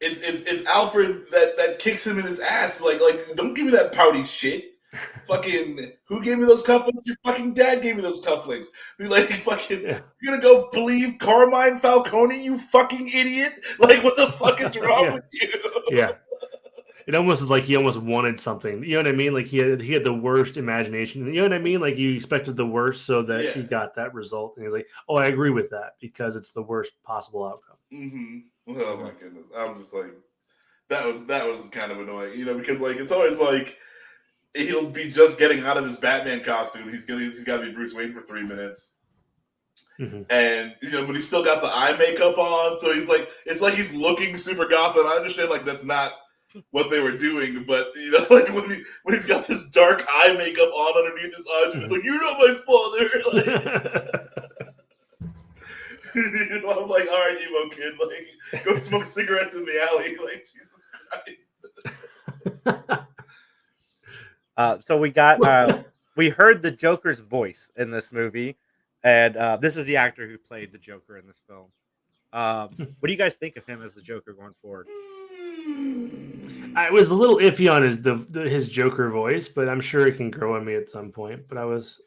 Speaker 3: it's Alfred that kicks him in his ass. Like, don't give me that pouty shit. Fucking, who gave me those cufflinks? Your fucking dad gave me those cufflinks. Be like, fucking, you're gonna go believe Carmine Falcone, you fucking idiot? Like, what the fuck is wrong with you?
Speaker 2: Yeah. It almost is like he almost wanted something. You know what I mean? Like he had the worst imagination. You know what I mean? Like you expected the worst so that he got that result. And he's like, oh, I agree with that because it's the worst possible outcome.
Speaker 3: Mm-hmm. Oh my goodness. I'm just like, that was kind of annoying, because like, it's always like, he'll be just getting out of his Batman costume. He's got to be Bruce Wayne for 3 minutes. Mm-hmm. And, but he's still got the eye makeup on. So he's like, it's like he's looking super goth. And I understand like, that's not what they were doing, but like when he's got this dark eye makeup on underneath his eyes, he's like, "You're not my father." Like, I'm like, "All right, emo kid, like, go smoke cigarettes in the alley." Like, Jesus
Speaker 1: Christ. So we heard the Joker's voice in this movie, and this is the actor who played the Joker in this film. What do you guys think of him as the Joker going forward?
Speaker 2: I was a little iffy on his Joker voice, but I'm sure it can grow on me at some point. But I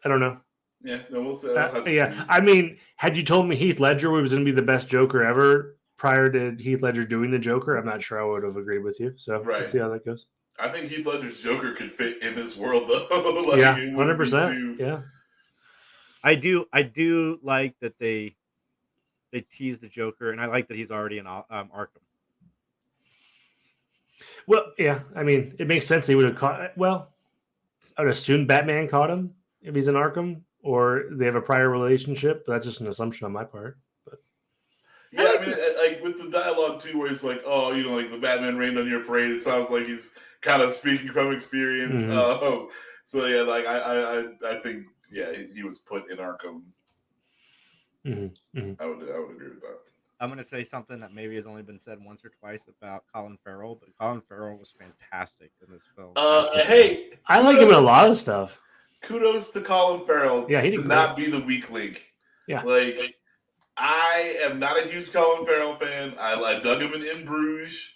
Speaker 2: don't know.
Speaker 3: Yeah, no, we'll see.
Speaker 2: I mean, had you told me Heath Ledger was going to be the best Joker ever prior to Heath Ledger doing the Joker, I'm not sure I would have agreed with you. So let's see how that goes.
Speaker 3: I think Heath Ledger's Joker could fit in this world, though. Like,
Speaker 2: 100%. Yeah,
Speaker 1: I do like that they tease the Joker, and I like that he's already in Arkham.
Speaker 2: Well, yeah, I mean, it makes sense he would have caught. Well, I would assume Batman caught him if he's in Arkham, or they have a prior relationship. But that's just an assumption on my part. But
Speaker 3: yeah, I mean, like with the dialogue too, where it's like, oh, like the Batman rained on your parade. It sounds like he's kind of speaking from experience. Mm-hmm. So yeah, like I think he was put in Arkham.
Speaker 2: Mm-hmm. Mm-hmm.
Speaker 3: I would agree with that.
Speaker 1: I'm going to say something that maybe has only been said once or twice about Colin Farrell, but Colin Farrell was fantastic in this film.
Speaker 3: Hey,
Speaker 2: I like him in a lot of stuff.
Speaker 3: Kudos to Colin Farrell.
Speaker 2: Yeah, he did
Speaker 3: not be the weak link.
Speaker 2: Yeah,
Speaker 3: like I am not a huge Colin Farrell fan. I dug him in Bruges.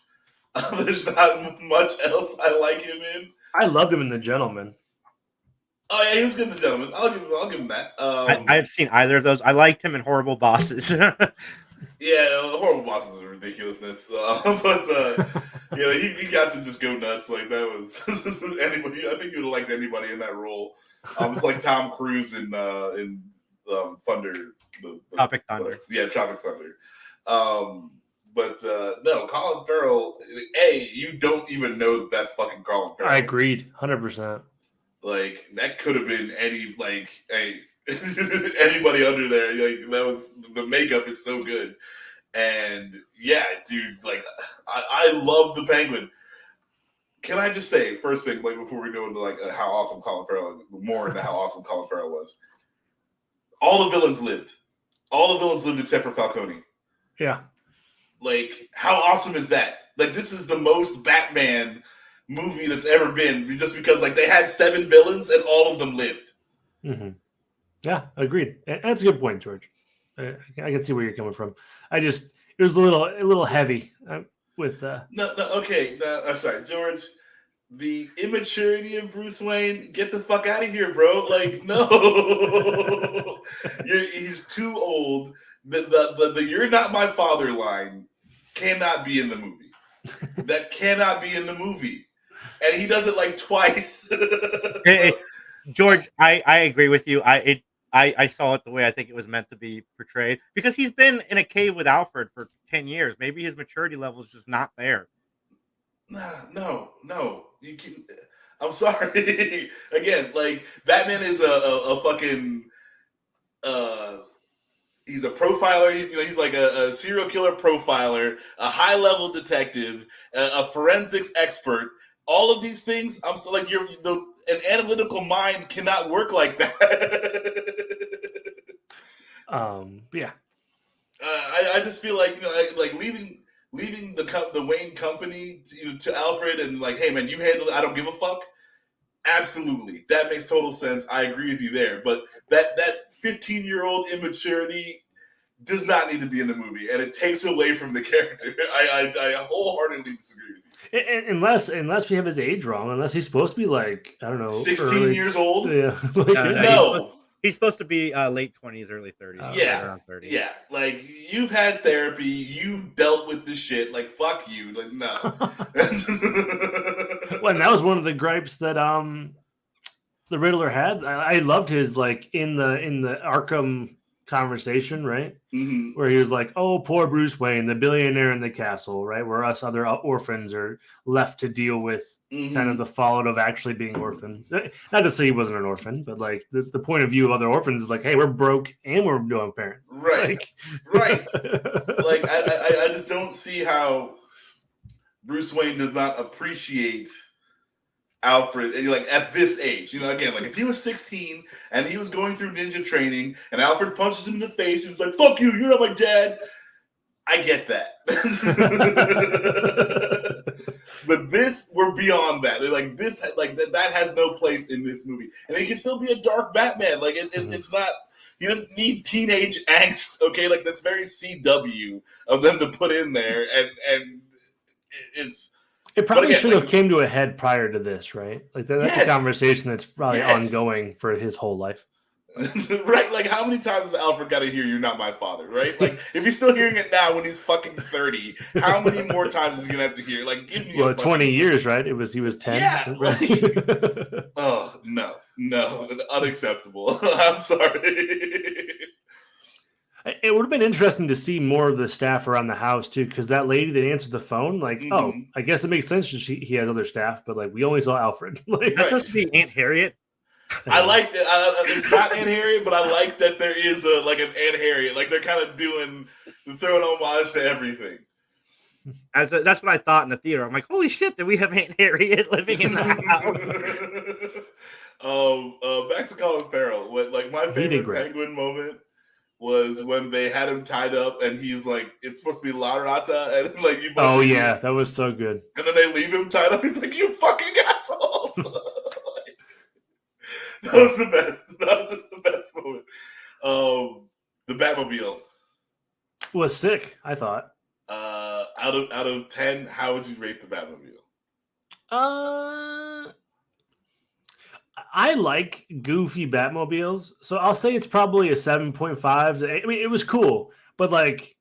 Speaker 3: There's not much else I like him in.
Speaker 2: I loved him in The Gentleman.
Speaker 3: Oh yeah, he was good in The Gentleman. I'll give him that.
Speaker 1: I have seen either of those. I liked him in Horrible Bosses.
Speaker 3: Yeah, Horrible Bosses is ridiculousness, but he got to just go nuts. Like that was anybody. I think you'd have liked anybody in that role. It's like Tom Cruise in Thunder,
Speaker 1: Tropic Thunder.
Speaker 3: Tropic Thunder. But no, Colin Farrell. You don't even know that that's fucking Colin Farrell.
Speaker 2: I agreed, 100%.
Speaker 3: Like that could have been anybody under there. Like that was the makeup is so good, and yeah, dude. Like I love the Penguin. Can I just say first thing, like before we go into like how awesome Colin Farrell, more into how awesome Colin Farrell was. All the villains lived. All the villains lived except for Falcone.
Speaker 2: Yeah.
Speaker 3: Like, how awesome is that? Like, this is the most Batman movie that's ever been, just because like they had 7 villains and all of them lived.
Speaker 2: Mm-hmm. Yeah, agreed. That's a good point, George. I can see where you're coming from. It was a little heavy with.
Speaker 3: Okay. No, I'm sorry, George. The immaturity of Bruce Wayne, get the fuck out of here, bro. Like, no. He's too old. The "you're not my father" line cannot be in the movie. That cannot be in the movie. And he does it like twice.
Speaker 1: Hey, George, I agree with you. I saw it the way I think it was meant to be portrayed, because he's been in a cave with Alfred for 10 years. Maybe his maturity level is just not there.
Speaker 3: No. You can. I'm sorry. Again, like Batman is a fucking. He's a profiler. He's like a serial killer profiler, a high level detective, a forensics expert. All of these things, I'm so like an analytical mind cannot work like that.
Speaker 2: Yeah.
Speaker 3: I just feel like like leaving the Wayne company to Alfred and like, hey man, you handle it. I don't give a fuck. Absolutely, that makes total sense. I agree with you there. But that 15-year-old immaturity does not need to be in the movie, and it takes away from the character. I wholeheartedly disagree with you.
Speaker 2: Unless we have his age wrong, unless he's supposed to be like, I don't know,
Speaker 3: 16 years old.
Speaker 2: Yeah.
Speaker 3: No.
Speaker 1: He's supposed to be late 20s, early 30s.
Speaker 3: Yeah,
Speaker 1: around 30.
Speaker 3: Yeah. Like you've had therapy, you dealt with this shit. Like fuck you. Like no.
Speaker 2: Well, and that was one of the gripes that the Riddler had. I loved his like in the Arkham conversation, right?
Speaker 3: Mm-hmm.
Speaker 2: Where he was like, "Oh, poor Bruce Wayne, the billionaire in the castle, right? Where us other orphans are left to deal with kind of the fallout of actually being orphans." Not to say he wasn't an orphan, but like the point of view of other orphans is like, "Hey, we're broke and we're doing parents."
Speaker 3: Right. Right. Like I just don't see how Bruce Wayne does not appreciate Alfred, and like at this age, again, like if he was 16 and he was going through ninja training and Alfred punches him in the face, he was like, "Fuck you, you're not my dad." I get that. But we're beyond that. Like this, like that has no place in this movie. And he can still be a dark Batman. Like it's not. He doesn't need teenage angst. Okay, like that's very CW of them to put in there, and it's.
Speaker 2: It probably should have came to a head prior to this, right? Like that's a conversation that's probably ongoing for his whole life.
Speaker 3: Right? Like how many times has Alfred got to hear "you're not my father"? Right? Like if he's still hearing it now when he's fucking 30, how many more times is he gonna have to hear? Like give me
Speaker 2: 20 years, right? He was 10.
Speaker 3: Yeah. Like, oh no, unacceptable. I'm sorry.
Speaker 2: It would have been interesting to see more of the staff around the house too, because that lady that answered the phone, like, oh, I guess it makes sense he has other staff, but like we only saw Alfred. Like,
Speaker 1: that's supposed to be Aunt Harriet.
Speaker 3: I like that. It's not Aunt Harriet, but I like that there is an Aunt Harriet. Like they're kind of throwing homage to everything.
Speaker 1: That's what I thought in the theater. I'm like, holy shit, did we have Aunt Harriet living in the
Speaker 3: house? Back to Colin Farrell. Like my favorite Penguin moment was when they had him tied up and he's like, it's supposed to be La Rata, and like you.
Speaker 2: Oh yeah, that was so good.
Speaker 3: And then they leave him tied up. He's like, "You fucking assholes!" That was the best. That was just the best moment. The Batmobile
Speaker 2: was sick. I thought.
Speaker 3: Out of 10, how would you rate the Batmobile?
Speaker 2: I like goofy Batmobiles, so I'll say it's probably a 7.5. I mean, it was cool, but like,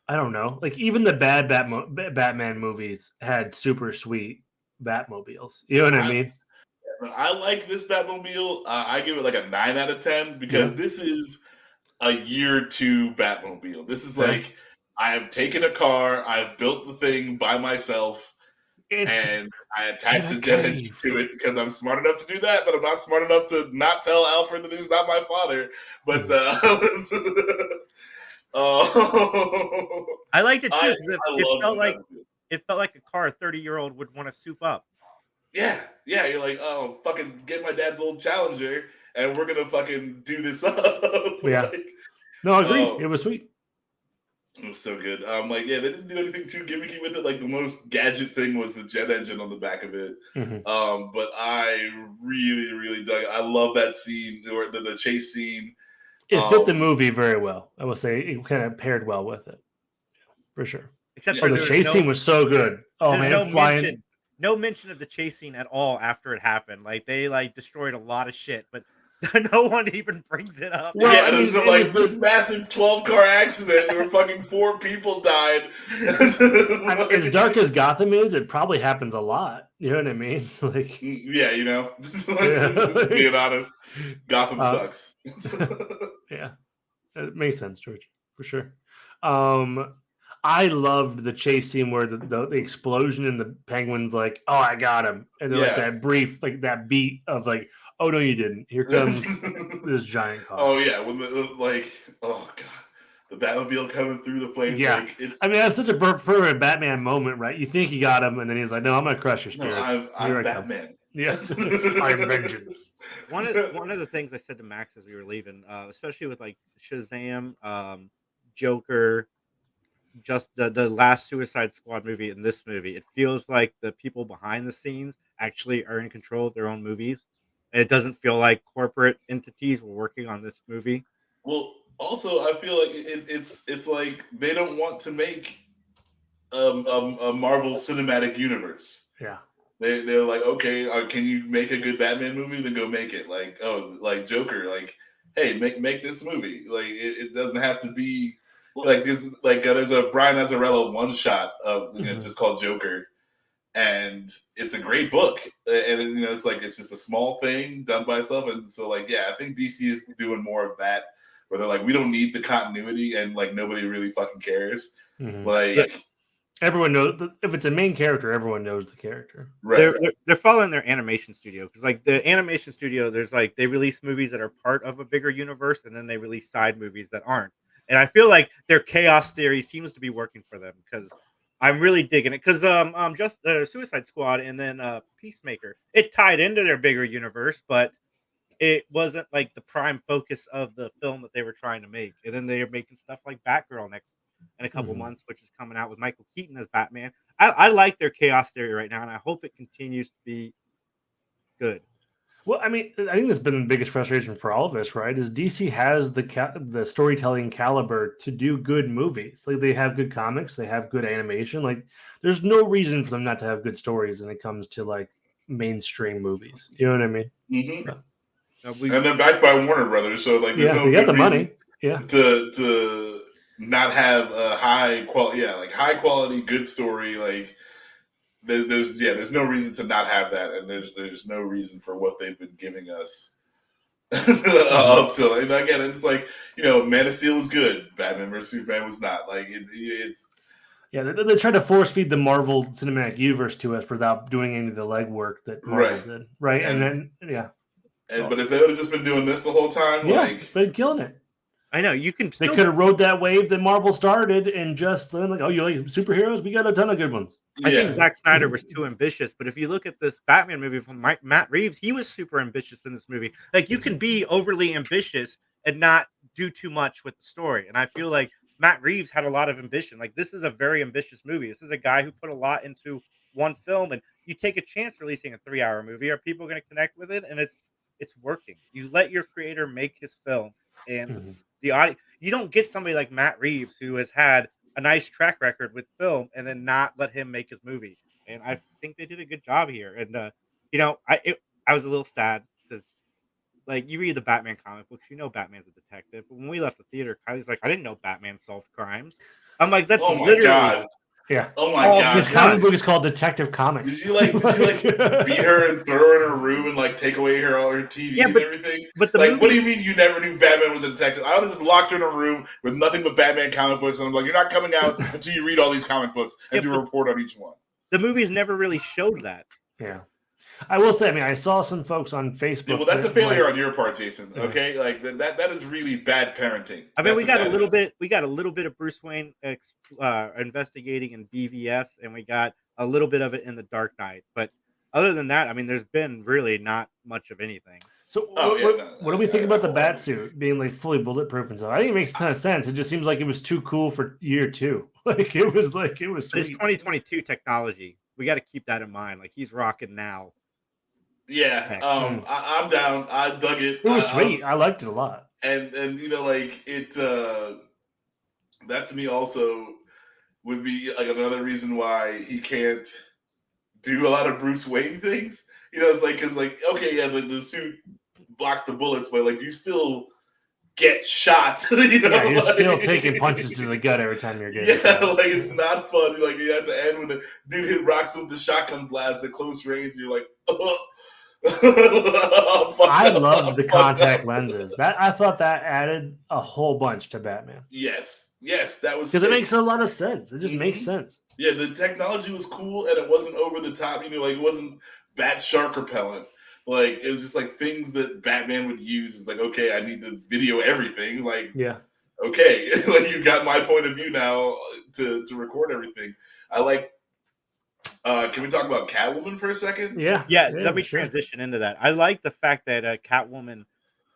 Speaker 2: I don't know. Like even the bad Batman movies had super sweet Batmobiles. You know what I mean?
Speaker 3: I like this Batmobile. I give it like a 9 out of 10 because this is a year 2 Batmobile. This is like I have taken a car, I've built the thing by myself, and I attached a jet engine to it because I'm smart enough to do that, but I'm not smart enough to not tell Alfred that he's not my father. But
Speaker 1: I liked it too
Speaker 3: I
Speaker 1: because
Speaker 3: love the Batmobile.
Speaker 1: it felt like a car a 30-year-old would want to soup up.
Speaker 3: Yeah, yeah. You're like, oh, fucking get my dad's old Challenger, and we're gonna fucking do this up.
Speaker 2: Yeah.
Speaker 3: Like,
Speaker 2: No, agreed.
Speaker 3: oh,
Speaker 2: It was sweet.
Speaker 3: it was so good. Like, yeah, they didn't do anything too gimmicky with it. Like, the most gadget thing was the jet engine on the back of it. But I really, really dug it. I love that scene, or the chase scene.
Speaker 2: It fit the movie very well. I will say it kind of paired well with it, for sure.
Speaker 1: Except for
Speaker 2: the chase scene was so good. Oh
Speaker 1: there's
Speaker 2: man, flying.
Speaker 1: No mention of the chase scene at all after it happened. Like they destroyed a lot of shit, but no one even brings it up.
Speaker 3: Well, yeah, there's like this massive 12-car accident where fucking 4 people died.
Speaker 2: As dark as Gotham is, it probably happens a lot. You know what I mean? Like,
Speaker 3: yeah, you know, being honest, Gotham sucks.
Speaker 2: Yeah, it makes sense, George, for sure. I loved the chase scene where the explosion and the Penguin's like, "Oh, I got him," and then like that brief, like that beat of like, "Oh no, you didn't." Here comes this giant car.
Speaker 3: Oh yeah, when oh god, the Batmobile coming through the flames.
Speaker 2: Yeah,
Speaker 3: like, it's.
Speaker 2: I mean that's such a perfect Batman moment, right? You think you got him, and then he's like, "No, I'm gonna crush your spirits."
Speaker 3: No, I'm Batman.
Speaker 2: Yeah, I'm vengeance.
Speaker 1: One of the things I said to Max as we were leaving, especially with like Shazam, Joker, just the last Suicide Squad movie and this movie, it feels like the people behind the scenes actually are in control of their own movies, and it doesn't feel like corporate entities were working on this movie.
Speaker 3: Well, also I feel like it's like they don't want to make a Marvel Cinematic Universe.
Speaker 2: Yeah.
Speaker 3: They're like, okay, can you make a good Batman movie? Then go make it. Like, oh, like Joker, like, hey, make this movie. Like, it doesn't have to be like this. Like, there's a Brian Azzarello one shot of just called Joker, and it's a great book. And it's like it's just a small thing done by itself. And so, like, yeah, I think DC is doing more of that, where they're like, we don't need the continuity, and like nobody really fucking cares. Like.
Speaker 2: Yeah. Everyone knows if it's a main character, everyone knows the character.
Speaker 3: Right.
Speaker 1: They're following their animation studio because, like, the animation studio, there's like they release movies that are part of a bigger universe, and then they release side movies that aren't. And I feel like their chaos theory seems to be working for them because I'm really digging it. Because just Suicide Squad and then Peacemaker, it tied into their bigger universe, but it wasn't like the prime focus of the film that they were trying to make. And then they are making stuff like Batgirl next in a couple months, which is coming out with Michael Keaton as Batman. I like their chaos theory right now, and I hope it continues to be good.
Speaker 2: Well, I mean, I think that's been the biggest frustration for all of us, right? Is DC has the storytelling caliber to do good movies. Like they have good comics, they have good animation. Like there's no reason for them not to have good stories when it comes to like mainstream movies. You know what I mean?
Speaker 3: Mm-hmm.
Speaker 1: Yeah.
Speaker 3: And then backed by Warner Brothers, so like there's no
Speaker 2: they got the
Speaker 3: reason
Speaker 2: money. Yeah,
Speaker 3: to not have a high quality, good story. Like there's no reason to not have that, and there's no reason for what they've been giving us up till. And again, it's like Man of Steel was good, Batman vs Superman was not. Like it's
Speaker 2: yeah. They try to force feed the Marvel Cinematic Universe to us without doing any of the legwork that Marvel did, right? And then
Speaker 3: but if they would have just been doing this the whole time,
Speaker 2: been killing it.
Speaker 1: I know you can.
Speaker 2: They could have rode that wave that Marvel started and just like, oh, you like superheroes? We got a ton of good ones.
Speaker 1: I think Zack Snyder was too ambitious, but if you look at this Batman movie from Matt Reeves, he was super ambitious in this movie. Like you can be overly ambitious and not do too much with the story. And I feel like Matt Reeves had a lot of ambition. Like this is a very ambitious movie. This is a guy who put a lot into one film, and you take a chance releasing a 3-hour movie. Are people going to connect with it? And it's working. You let your creator make his film, and the audience. You don't get somebody like Matt Reeves who has had a nice track record with film and then not let him make his movie. And I think they did a good job here. And I was a little sad because like you read the Batman comic books, Batman's a detective. But when we left the theater, Kylie's like, I didn't know Batman solved crimes. I'm like, that's
Speaker 3: oh my God.
Speaker 2: Yeah.
Speaker 3: Oh my
Speaker 1: Oh,
Speaker 3: god!
Speaker 2: This comic book is called Detective Comics.
Speaker 3: Did you like beat her and throw her in her room and like take away all her TV
Speaker 1: Yeah,
Speaker 3: and everything?
Speaker 1: But the
Speaker 3: Like,
Speaker 1: movie,
Speaker 3: what do you mean you never knew Batman was a detective? I was just locked her in a room with nothing but Batman comic books, and I'm like, you're not coming out until you read all these comic books and do a report on each one.
Speaker 1: the movies never really showed that.
Speaker 2: Yeah. I will say, I mean, I saw some folks on Facebook.
Speaker 3: Yeah, well, that's a failure
Speaker 2: like,
Speaker 3: on your part, Jason. Okay, like that is really bad parenting.
Speaker 1: I mean,
Speaker 3: That's
Speaker 1: we got
Speaker 3: what
Speaker 1: a
Speaker 3: that
Speaker 1: little
Speaker 3: is.
Speaker 1: bit. We got a little bit of Bruce Wayne investigating in BVS, and we got a little bit of it in the Dark Knight. But other than that, I mean, there's been really not much of anything.
Speaker 2: So
Speaker 3: Oh,
Speaker 2: what do we think about the bat suit being like fully bulletproof and stuff? I think it makes a ton of sense. It just seems like it was too cool for year 2. Like it was
Speaker 1: But it's
Speaker 2: sweet.
Speaker 1: 2022 technology. We got to keep that in mind. Like he's rocking now.
Speaker 3: Yeah, I'm down. I dug it.
Speaker 2: It was sweet. I liked it a lot.
Speaker 3: And you know, like it. That to me also would be like another reason why he can't do a lot of Bruce Wayne things. You know, it's like because like okay, yeah, the suit blocks the bullets, but like you still get shot. You know,
Speaker 2: Yeah, you're
Speaker 3: like,
Speaker 2: still taking punches to the gut every time you're getting shot.
Speaker 3: like it's not fun. Like you at the end when the dude rocks with the shotgun blast at close range, you're like, oh.
Speaker 2: I love the contact lenses. That I thought that added a whole bunch to Batman.
Speaker 3: Yes, that was
Speaker 2: because it makes a lot of sense. It just makes sense.
Speaker 3: Yeah, the technology was cool and it wasn't over the top. You know, like it wasn't bat shark repellent. Like it was just like things that Batman would use. It's like, okay, I need to video everything. Like,
Speaker 2: yeah,
Speaker 3: okay, like you got my point of view now to record everything. I like. Can we talk about Catwoman for a second?
Speaker 1: Yeah. Let me transition into that. I like the fact that Catwoman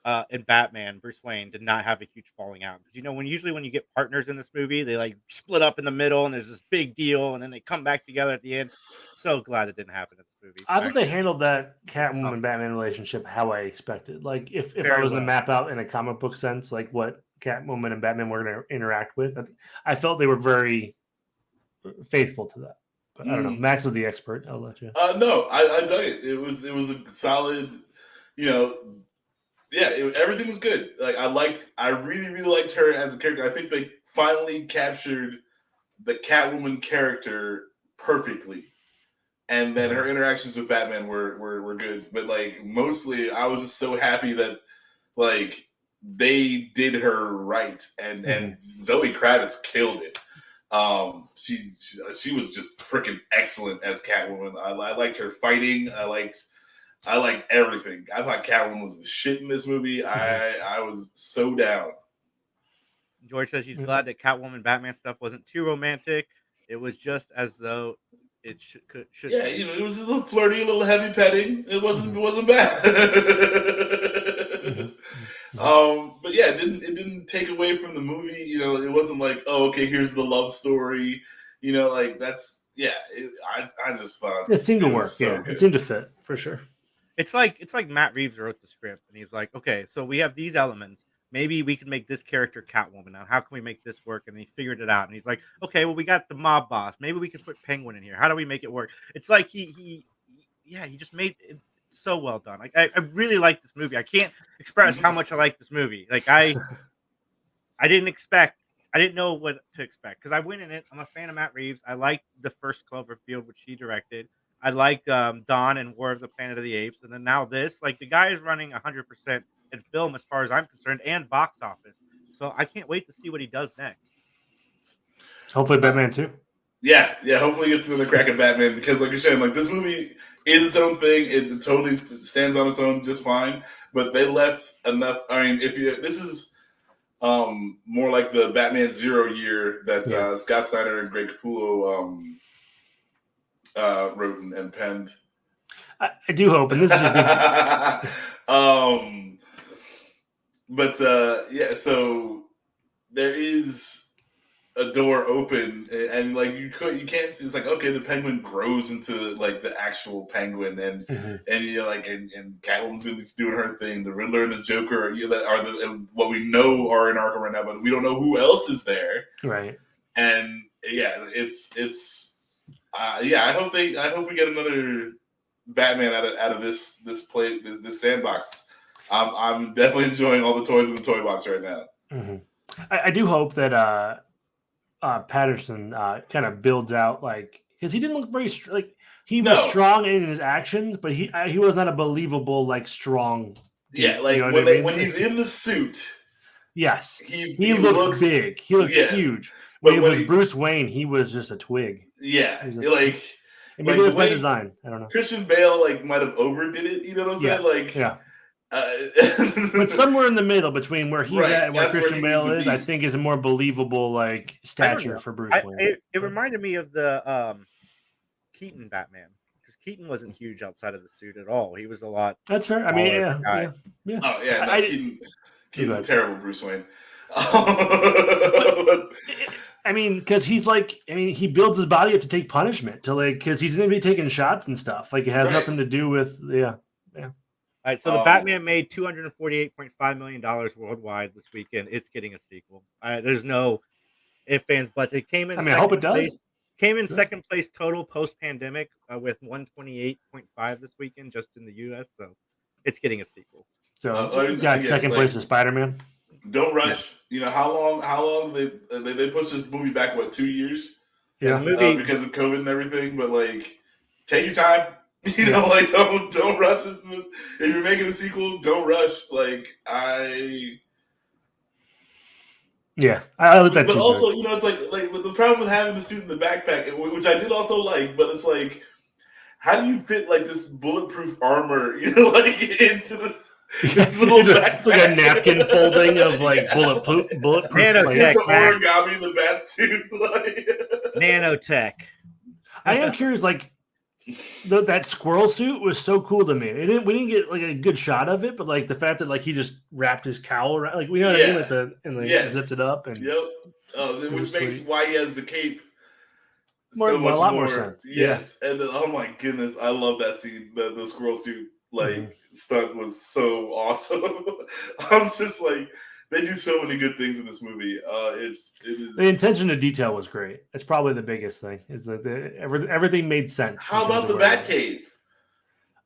Speaker 1: and Batman, Bruce Wayne, did not have a huge falling out. Because you know, when you get partners in this movie, they like split up in the middle, and there's this big deal, and then they come back together at the end. So glad it didn't happen in this movie.
Speaker 2: I thought they handled that Catwoman Batman relationship how I expected. Like if I was to map out in a comic book sense, like what Catwoman and Batman were going to interact with, I felt they were very faithful to that. But I don't know. Max is the expert. I'll let you.
Speaker 3: No, I dug it. It was a solid, you know. Yeah, everything was good. Like I really liked her as a character. I think they finally captured the Catwoman character perfectly, and then her interactions with Batman were good. But like mostly, I was just so happy that like they did her right, and Zoe Kravitz killed it. She was just freaking excellent as Catwoman. I liked her fighting. I liked everything. I thought Catwoman was the shit in this movie. I was so down.
Speaker 1: George says he's glad that Catwoman Batman stuff wasn't too romantic. It was just as though it should.
Speaker 3: Yeah, you know, it was a little flirty, a little heavy petting. It wasn't bad. But yeah, it didn't take away from the movie. You know, it wasn't like, oh, okay, here's the love story. You know, like that's I just thought
Speaker 2: it seemed to work. So it seemed to fit for sure.
Speaker 1: It's like Matt Reeves wrote the script and he's like, okay, so we have these elements. Maybe we can make this character Catwoman. Now, how can we make this work? And he figured it out. And he's like, okay, well, we got the mob boss. Maybe we can put Penguin in here. How do we make it work? It's like he just made it so well done. Like I really like this movie. I can't express how much I like this movie. Like I didn't know what to expect because I went in it. I'm a fan of Matt Reeves. I liked the first Cloverfield, which he directed. I like Dawn and War of the Planet of the Apes, and then now this. Like the guy is running 100% in film, as far as I'm concerned, and box office. So I can't wait to see what he does next.
Speaker 2: Hopefully, Batman too.
Speaker 3: Yeah. Hopefully, he gets another crack at Batman because, like you're saying, like this movie is its own thing. It totally stands on its own just fine. But they left enough. I mean, this is more like the Batman Zero year that Scott Snyder and Greg Capullo wrote and penned.
Speaker 2: I do hope, and this is just
Speaker 3: but so there is a door open, and like you can't see. It's like, okay, the Penguin grows into like the actual Penguin, and you know, like and Catwoman's gonna be doing her thing. The Riddler and the Joker are what we know are in Arkham right now, but we don't know who else is there.
Speaker 2: Right.
Speaker 3: And yeah, it's I hope we get another Batman out of this sandbox. I'm definitely enjoying all the toys in the toy box right now.
Speaker 2: I do hope that Patterson kind of builds out because he didn't look very he was
Speaker 3: No.
Speaker 2: strong in his actions, but he was not a believable strong.
Speaker 3: Yeah,
Speaker 2: dude,
Speaker 3: like
Speaker 2: you know what I mean?
Speaker 3: when he's in the suit,
Speaker 2: yes,
Speaker 3: he
Speaker 2: looked
Speaker 3: looks
Speaker 2: big. He looked
Speaker 3: yes.
Speaker 2: huge.
Speaker 3: But
Speaker 2: When it
Speaker 3: when
Speaker 2: was
Speaker 3: he-
Speaker 2: Bruce Wayne, he was just a twig.
Speaker 3: Yeah,
Speaker 2: He was
Speaker 3: like
Speaker 2: maybe it was
Speaker 3: the
Speaker 2: by
Speaker 3: way
Speaker 2: design. I don't know.
Speaker 3: Christian Bale might have overdid it. You know what I'm saying? Like,
Speaker 2: Yeah.
Speaker 3: uh,
Speaker 2: But somewhere in the middle between where he's
Speaker 3: Right,
Speaker 2: at and where
Speaker 3: that's where
Speaker 2: Christian
Speaker 3: he needs
Speaker 2: Bale
Speaker 3: to
Speaker 2: is,
Speaker 3: be.
Speaker 2: I think is a more believable stature for Bruce Wayne.
Speaker 1: It reminded me of the Keaton Batman, because Keaton wasn't huge outside of the suit at all. He was a lot.
Speaker 2: That's fair. I mean,
Speaker 1: smaller guy.
Speaker 2: yeah.
Speaker 3: Oh yeah, no, Keaton's a terrible Bruce Wayne.
Speaker 2: I mean, because he builds his body up to take punishment, because he's going to be taking shots and stuff. It has nothing to do with
Speaker 1: All right, so the Batman made $248.5 million worldwide this weekend. It's getting a sequel. There's no ifs, ands, buts. It came in.
Speaker 2: I hope it does.
Speaker 1: Came in second place total post-pandemic with 128.5 this weekend just in the U.S. So it's getting a sequel.
Speaker 2: So got second place to Spider-Man.
Speaker 3: Don't rush. You know how long they pushed this movie back? What, 2 years?
Speaker 2: Yeah,
Speaker 3: because of COVID and everything. But take your time. You know, don't rush. If you're making a sequel, don't rush. I
Speaker 2: like that
Speaker 3: but
Speaker 2: too.
Speaker 3: also, you know, it's but the problem with having the suit in the backpack, which I did also but it's how do you fit this bulletproof armor, you know, into this little backpack?
Speaker 2: It's like a napkin folding of bulletproof.
Speaker 1: Nanotech,
Speaker 3: some origami in the bat suit.
Speaker 1: Nanotech.
Speaker 2: I am curious, that squirrel suit was so cool to me. We didn't get a good shot of it, but the fact that he just wrapped his cowl around, what I mean, zipped it up and
Speaker 3: which makes why he has the cape
Speaker 2: a lot more sense.
Speaker 3: Yes, and then, oh my goodness, I love that scene. The squirrel suit stunt was so awesome. I'm just they do so many good things in this movie. It is
Speaker 2: the attention to detail was great. It's probably the biggest thing. Is that everything made sense.
Speaker 3: How about the Batcave?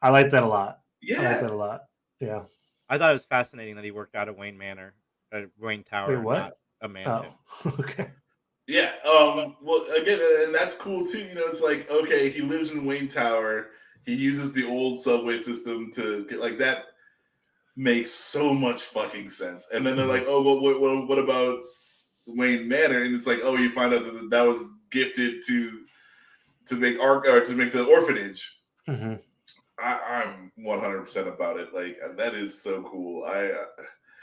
Speaker 2: I like that a lot.
Speaker 3: Yeah,
Speaker 2: I like that a lot. Yeah,
Speaker 1: I thought it was fascinating that he worked out of Wayne Manor, Wayne Tower, not a mansion.
Speaker 2: Oh, okay.
Speaker 3: Yeah. Well, again, and that's cool too. You know, it's okay, he lives in Wayne Tower. He uses the old subway system to get that. Makes so much fucking sense. And then they're oh, what about Wayne Manor? And it's you find out that was gifted to make to make the orphanage.
Speaker 2: Mm-hmm.
Speaker 3: I'm 100% about it. That is so cool.
Speaker 2: Go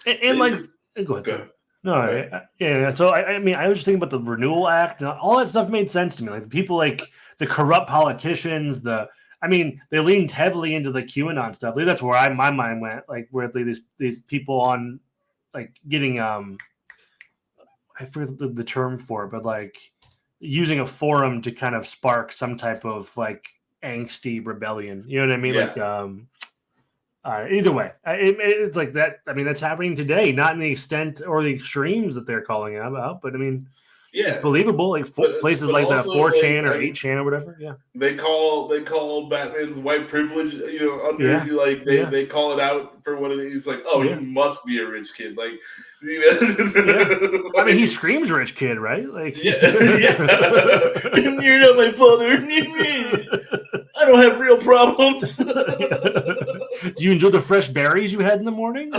Speaker 2: ahead. No, yeah. So I mean, I was just thinking about the Renewal Act and all that stuff made sense to me. The people the corrupt politicians, they leaned heavily into the QAnon stuff. That's where my mind went. Where these people on getting I forget the term for it, but using a forum to kind of spark some type of angsty rebellion. You know what I mean?
Speaker 3: Yeah.
Speaker 2: Either way, it's that. I mean, that's happening today, not in the extent or the extremes that they're calling about, but I mean, it's believable. Places like the 4chan or 8chan or whatever. Yeah,
Speaker 3: they call Batman's white privilege. You know, they call it out for what it is. You must be a rich kid.
Speaker 2: I mean, he screams "rich kid," right?
Speaker 3: You're not my father. I don't have real problems.
Speaker 2: Do you enjoy the fresh berries you had in the morning?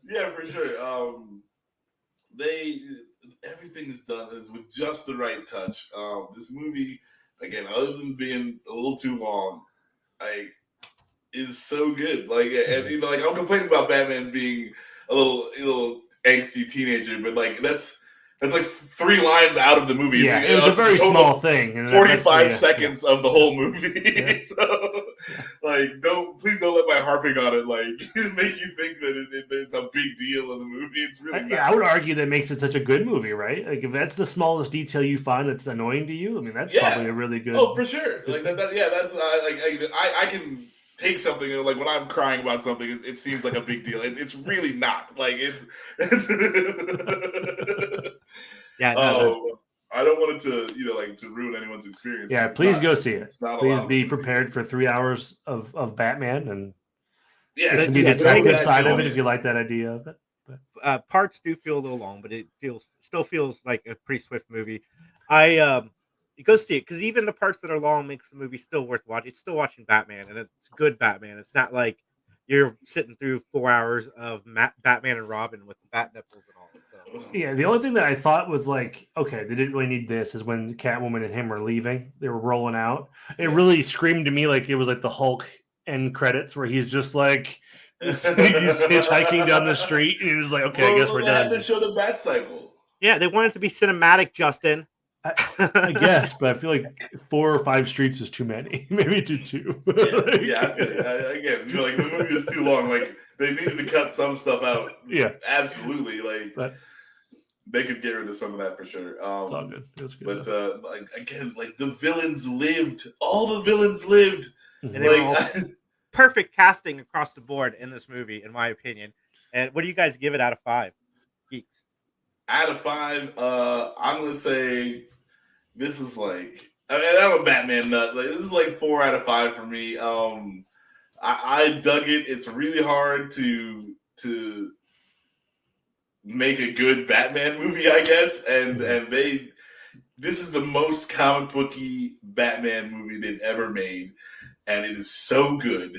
Speaker 3: Yeah, for sure. Everything is done with just the right touch. This movie, again, other than being a little too long, is so good. And I'm complaining about Batman being a little angsty teenager, but that's 3 lines out of the movie.
Speaker 2: Yeah, it's a very small thing.
Speaker 3: 45 seconds of the whole movie. Yeah. So, please don't let my harping on it make you think that it's a big deal in the movie. It's really not.
Speaker 2: I would argue that makes it such a good movie, right? If that's the smallest detail you find that's annoying to you, I mean, that's probably a really good.
Speaker 3: Oh, for sure. That's I can take something when I'm crying about something, it seems like a big deal. It's really not.
Speaker 1: Yeah. No,
Speaker 3: I don't want it to ruin anyone's experience.
Speaker 2: Yeah, please go see it. Please be prepared for 3 hours of Batman, and it's gonna be the detective side of it if you like that idea of it. But
Speaker 1: parts do feel a little long, but it still feels like a pretty swift movie. I You go see it because even the parts that are long makes the movie still worth watching. It's still watching Batman, and it's good Batman. It's not like you're sitting through 4 hours of Batman and Robin with the bat nipples and all. So
Speaker 2: Yeah, the only thing that I thought was like, okay, they didn't really need this is when Catwoman and him were leaving. They were rolling out. It really screamed to me like it was like the Hulk end credits where he's just like he's hitchhiking down the street and he was like, okay, I guess we're
Speaker 3: they
Speaker 2: done.
Speaker 3: had to show the Bat Cycle.
Speaker 1: yeah, they wanted it to be cinematic, Justin.
Speaker 2: I guess, but I feel like 4 or 5 streets is too many. Maybe do 2.
Speaker 3: Yeah. Again, like the movie is too long. Like they needed to cut some stuff out.
Speaker 2: Yeah,
Speaker 3: absolutely. Like they could get rid of some of that for sure.
Speaker 2: It's all good. It was good.
Speaker 3: But like again, like the villains lived. All the villains lived.
Speaker 1: And they were all perfect casting across the board in this movie, in my opinion. And what do you guys give it out of 5? Geeks.
Speaker 3: Out of 5, I'm gonna say this is like. I mean, I'm a Batman nut. Like, this is like 4 out of 5 for me. I dug it. It's really hard to make a good Batman movie, I guess. And this is the most comic booky Batman movie they've ever made, and it is so good.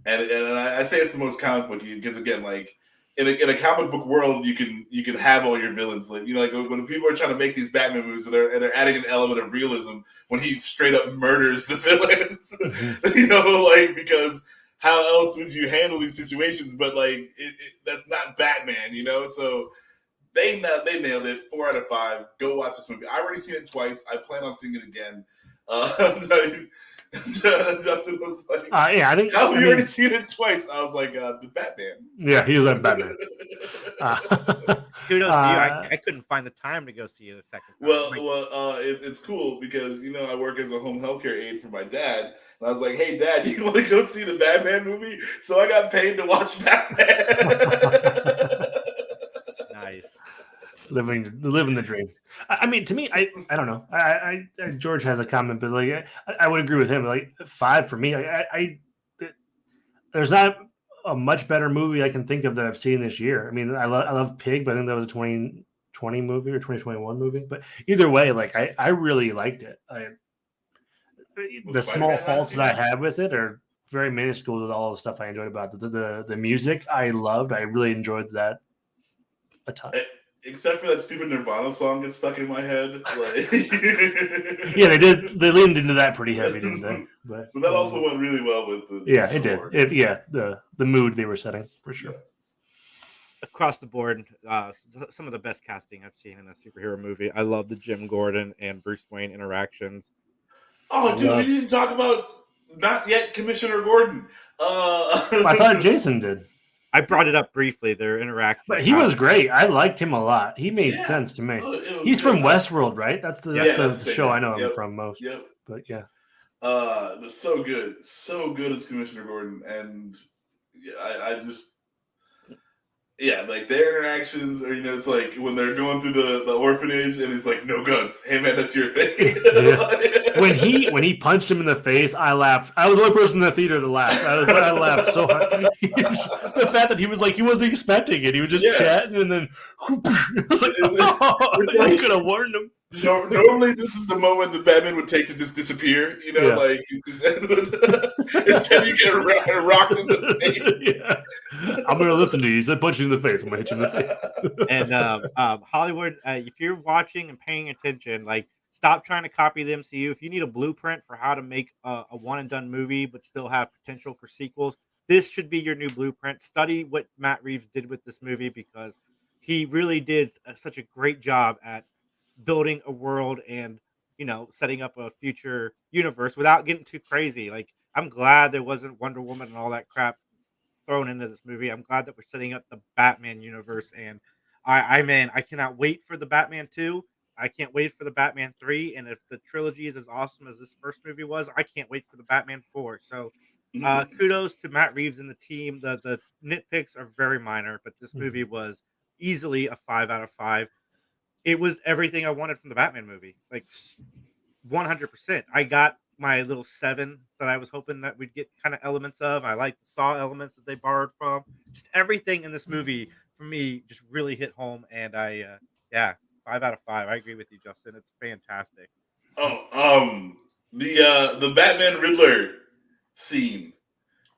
Speaker 3: And I say it's the most comic booky because again, like in a comic book world, you can have all your villains. Like like when people are trying to make these Batman movies, and they're adding an element of realism when he straight up murders the villains. Like because how else would you handle these situations? But like that's not Batman, So they nailed it. 4 out of 5. Go watch this movie. I've already seen it twice. I plan on seeing it again. Justin was like,
Speaker 2: yeah, I think.
Speaker 3: How have you already seen it twice? I was like, the Batman.
Speaker 2: Yeah, he's like Batman.
Speaker 1: Kudos to you. I couldn't find the time to go see it a second time.
Speaker 3: It's cool because I work as a home healthcare aide for my dad, and I was like, "Hey, Dad, you want to go see the Batman movie?" So I got paid to watch Batman.
Speaker 1: Nice.
Speaker 2: Living the dream. I mean, to me, I don't know. I George has a comment, but like I would agree with him. Like 5 for me. There's not a much better movie I can think of that I've seen this year. I mean, I love Pig, but I think that was a 2020 movie or 2021 movie. But either way, like I really liked it. The small faults that I had with it are very minuscule to all the stuff I enjoyed about it. The music I loved. I really enjoyed that a ton.
Speaker 3: Except for that stupid Nirvana song gets stuck in my head. Like...
Speaker 2: yeah, they did. They leaned into that pretty heavy, didn't they?
Speaker 3: But that also went really well with the
Speaker 2: it did. The mood they were setting for sure.
Speaker 3: Yeah.
Speaker 1: Across the board, some of the best casting I've seen in a superhero movie. I love the Jim Gordon and Bruce Wayne interactions.
Speaker 3: Oh, dude, we didn't talk about not yet Commissioner Gordon.
Speaker 2: I thought Jason did.
Speaker 1: I brought it up briefly, their interaction.
Speaker 2: But he was great. I liked him a lot. He made sense to me. He's from Westworld, right? That's the show I know him from most.
Speaker 3: Yep.
Speaker 2: But yeah.
Speaker 3: It was so good. So good as Commissioner Gordon. And I just... Yeah, like their interactions are, it's like when they're going through the orphanage and he's like, no guns. Hey man, that's your thing.
Speaker 2: When he punched him in the face, I laughed. I was the only person in the theater that laughed. I laughed so hard. The fact that he was like, he wasn't expecting it. He was just chatting and then I was like, you could have warned him.
Speaker 3: Normally, this is the moment that Batman would take to just disappear. Like instead you get rocked in the face.
Speaker 2: Yeah. I'm gonna listen to you. You said punch you in the face. I'm gonna hit you in the face.
Speaker 1: And Hollywood, if you're watching and paying attention, like stop trying to copy the MCU. If you need a blueprint for how to make a one and done movie but still have potential for sequels, this should be your new blueprint. Study what Matt Reeves did with this movie because he really did such a great job at building a world and setting up a future universe without getting too crazy. Like I'm glad there wasn't Wonder Woman and all that crap thrown into this movie. I'm glad that we're setting up the Batman universe, and I cannot wait for the Batman 2. I can't wait for the Batman 3, and if the trilogy is as awesome as this first movie was, I can't wait for the Batman 4. So kudos to Matt Reeves and the team. The nitpicks are very minor, but this movie was easily a 5 out of 5. It was everything I wanted from the Batman movie, like 100%. I got my little 7 that I was hoping that we'd get kind of elements of. I like the Saw elements that they borrowed from. Just everything in this movie for me just really hit home, and yeah, 5 out of 5. I agree with you, Justin. It's fantastic.
Speaker 3: The Batman Riddler scene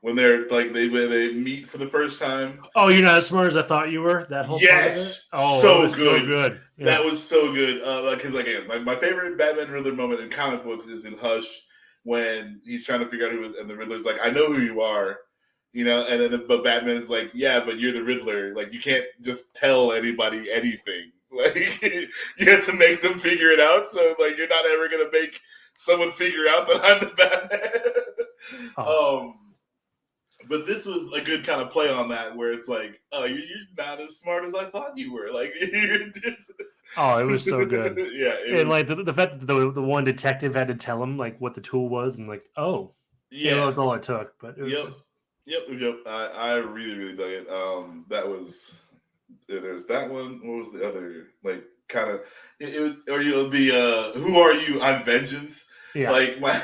Speaker 3: when they meet for the first time.
Speaker 2: Oh, you're not as smart as I thought you were. That whole part of it? Oh,
Speaker 3: so
Speaker 2: it was
Speaker 3: good.
Speaker 2: So good. Yeah.
Speaker 3: That was so good. Because again, my favorite Batman Riddler moment in comic books is in Hush when he's trying to figure out who is, and the Riddler's like, "I know who you are," and then but Batman's like, "Yeah, but you're the Riddler. Like you can't just tell anybody anything. Like you have to make them figure it out. So like you're not ever gonna make someone figure out that I'm the Batman."
Speaker 2: Oh.
Speaker 3: But this was a good kind of play on that, where it's like, "Oh, you're not as smart as I thought you were." Like, you're just...
Speaker 2: Oh, it was so good.
Speaker 3: Yeah,
Speaker 2: and like the fact that the one detective had to tell him like what the tool was, and like, oh,
Speaker 3: yeah,
Speaker 2: that's all it took. But it was
Speaker 3: yep. I really, really dug it. That was there's that one. What was the other? Like, kind of it was, or you'll be who are you? I'm Vengeance.
Speaker 2: Yeah.
Speaker 3: Like my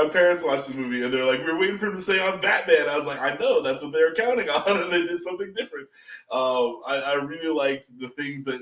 Speaker 3: parents watched the movie and they're like, we were waiting for him to say I'm Batman. I was like, I know, that's what they were counting on, and they did something different. I really liked the things that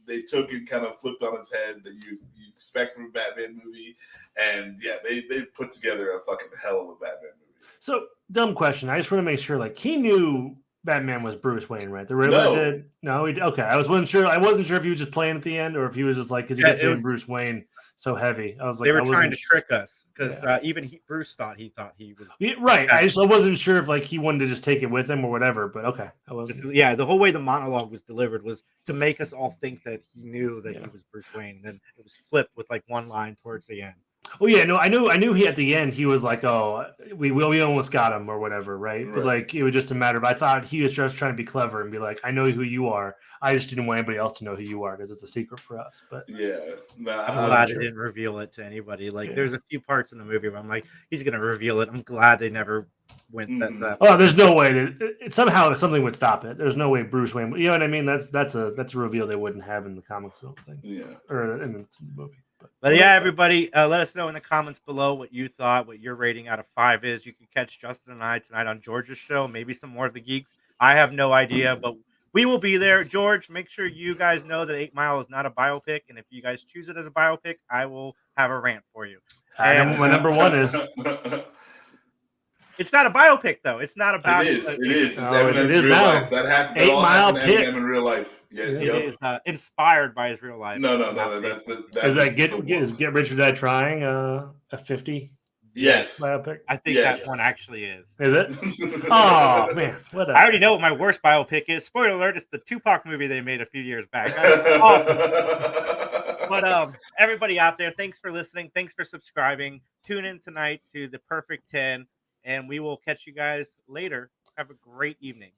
Speaker 3: they took and kind of flipped on its head that you expect from a Batman movie, and yeah, they put together a fucking hell of a Batman movie.
Speaker 2: So, dumb question. I just want to make sure, like, he knew Batman was Bruce Wayne, right? The Riddler did. No, okay. I wasn't sure if he was just playing at the end, or if he was just like, because he kept saying Bruce Wayne so heavy. I was like,
Speaker 1: they were trying to trick us because even Bruce thought he was
Speaker 2: right. I wasn't sure if like he wanted to just take it with him or whatever. But okay, I wasn't.
Speaker 1: Yeah, the whole way the monologue was delivered was to make us all think that he knew that he was Bruce Wayne, and then it was flipped with like one line towards the end.
Speaker 2: Oh yeah, no, I knew he at the end he was like, oh, we almost got him or whatever, right? But like it was just a matter of I thought he was just trying to be clever and be like, I know who you are. I just didn't want anybody else to know who you are because it's a secret for us. But
Speaker 3: yeah,
Speaker 1: I'm glad they didn't reveal it to anybody. Like there's a few parts in the movie where I'm like, he's gonna reveal it. I'm glad they never went that.
Speaker 2: Oh, there's no way that somehow something would stop it. There's no way Bruce Wayne. You know what I mean? That's a reveal they wouldn't have in the comics. I don't think.
Speaker 3: Yeah,
Speaker 2: or in the movie.
Speaker 1: But yeah, everybody, let us know in the comments below what you thought, what your rating out of 5 is. You can catch Justin and I tonight on George's show, maybe some more of the Geeks. I have no idea, but we will be there. George, make sure you guys know that 8 Mile is not a biopic, and if you guys choose it as a biopic, I will have a rant for you.
Speaker 2: And my number one is...
Speaker 1: It's not a biopic, though. It's not about...
Speaker 3: It is. It's evidence in real life. That happened.
Speaker 2: 8 Mile
Speaker 3: happened to him in real life. Yeah,
Speaker 1: it is inspired by his real life.
Speaker 3: No.
Speaker 2: Is Get Rich or Die Trying a 50?
Speaker 3: Yes.
Speaker 2: Biopic?
Speaker 1: I think that one actually is.
Speaker 2: Is it? Oh, man.
Speaker 1: I already know what my worst biopic is. Spoiler alert, it's the Tupac movie they made a few years back. But everybody out there, thanks for listening. Thanks for subscribing. Tune in tonight to the Perfect 10, and we will catch you guys later. Have a great evening.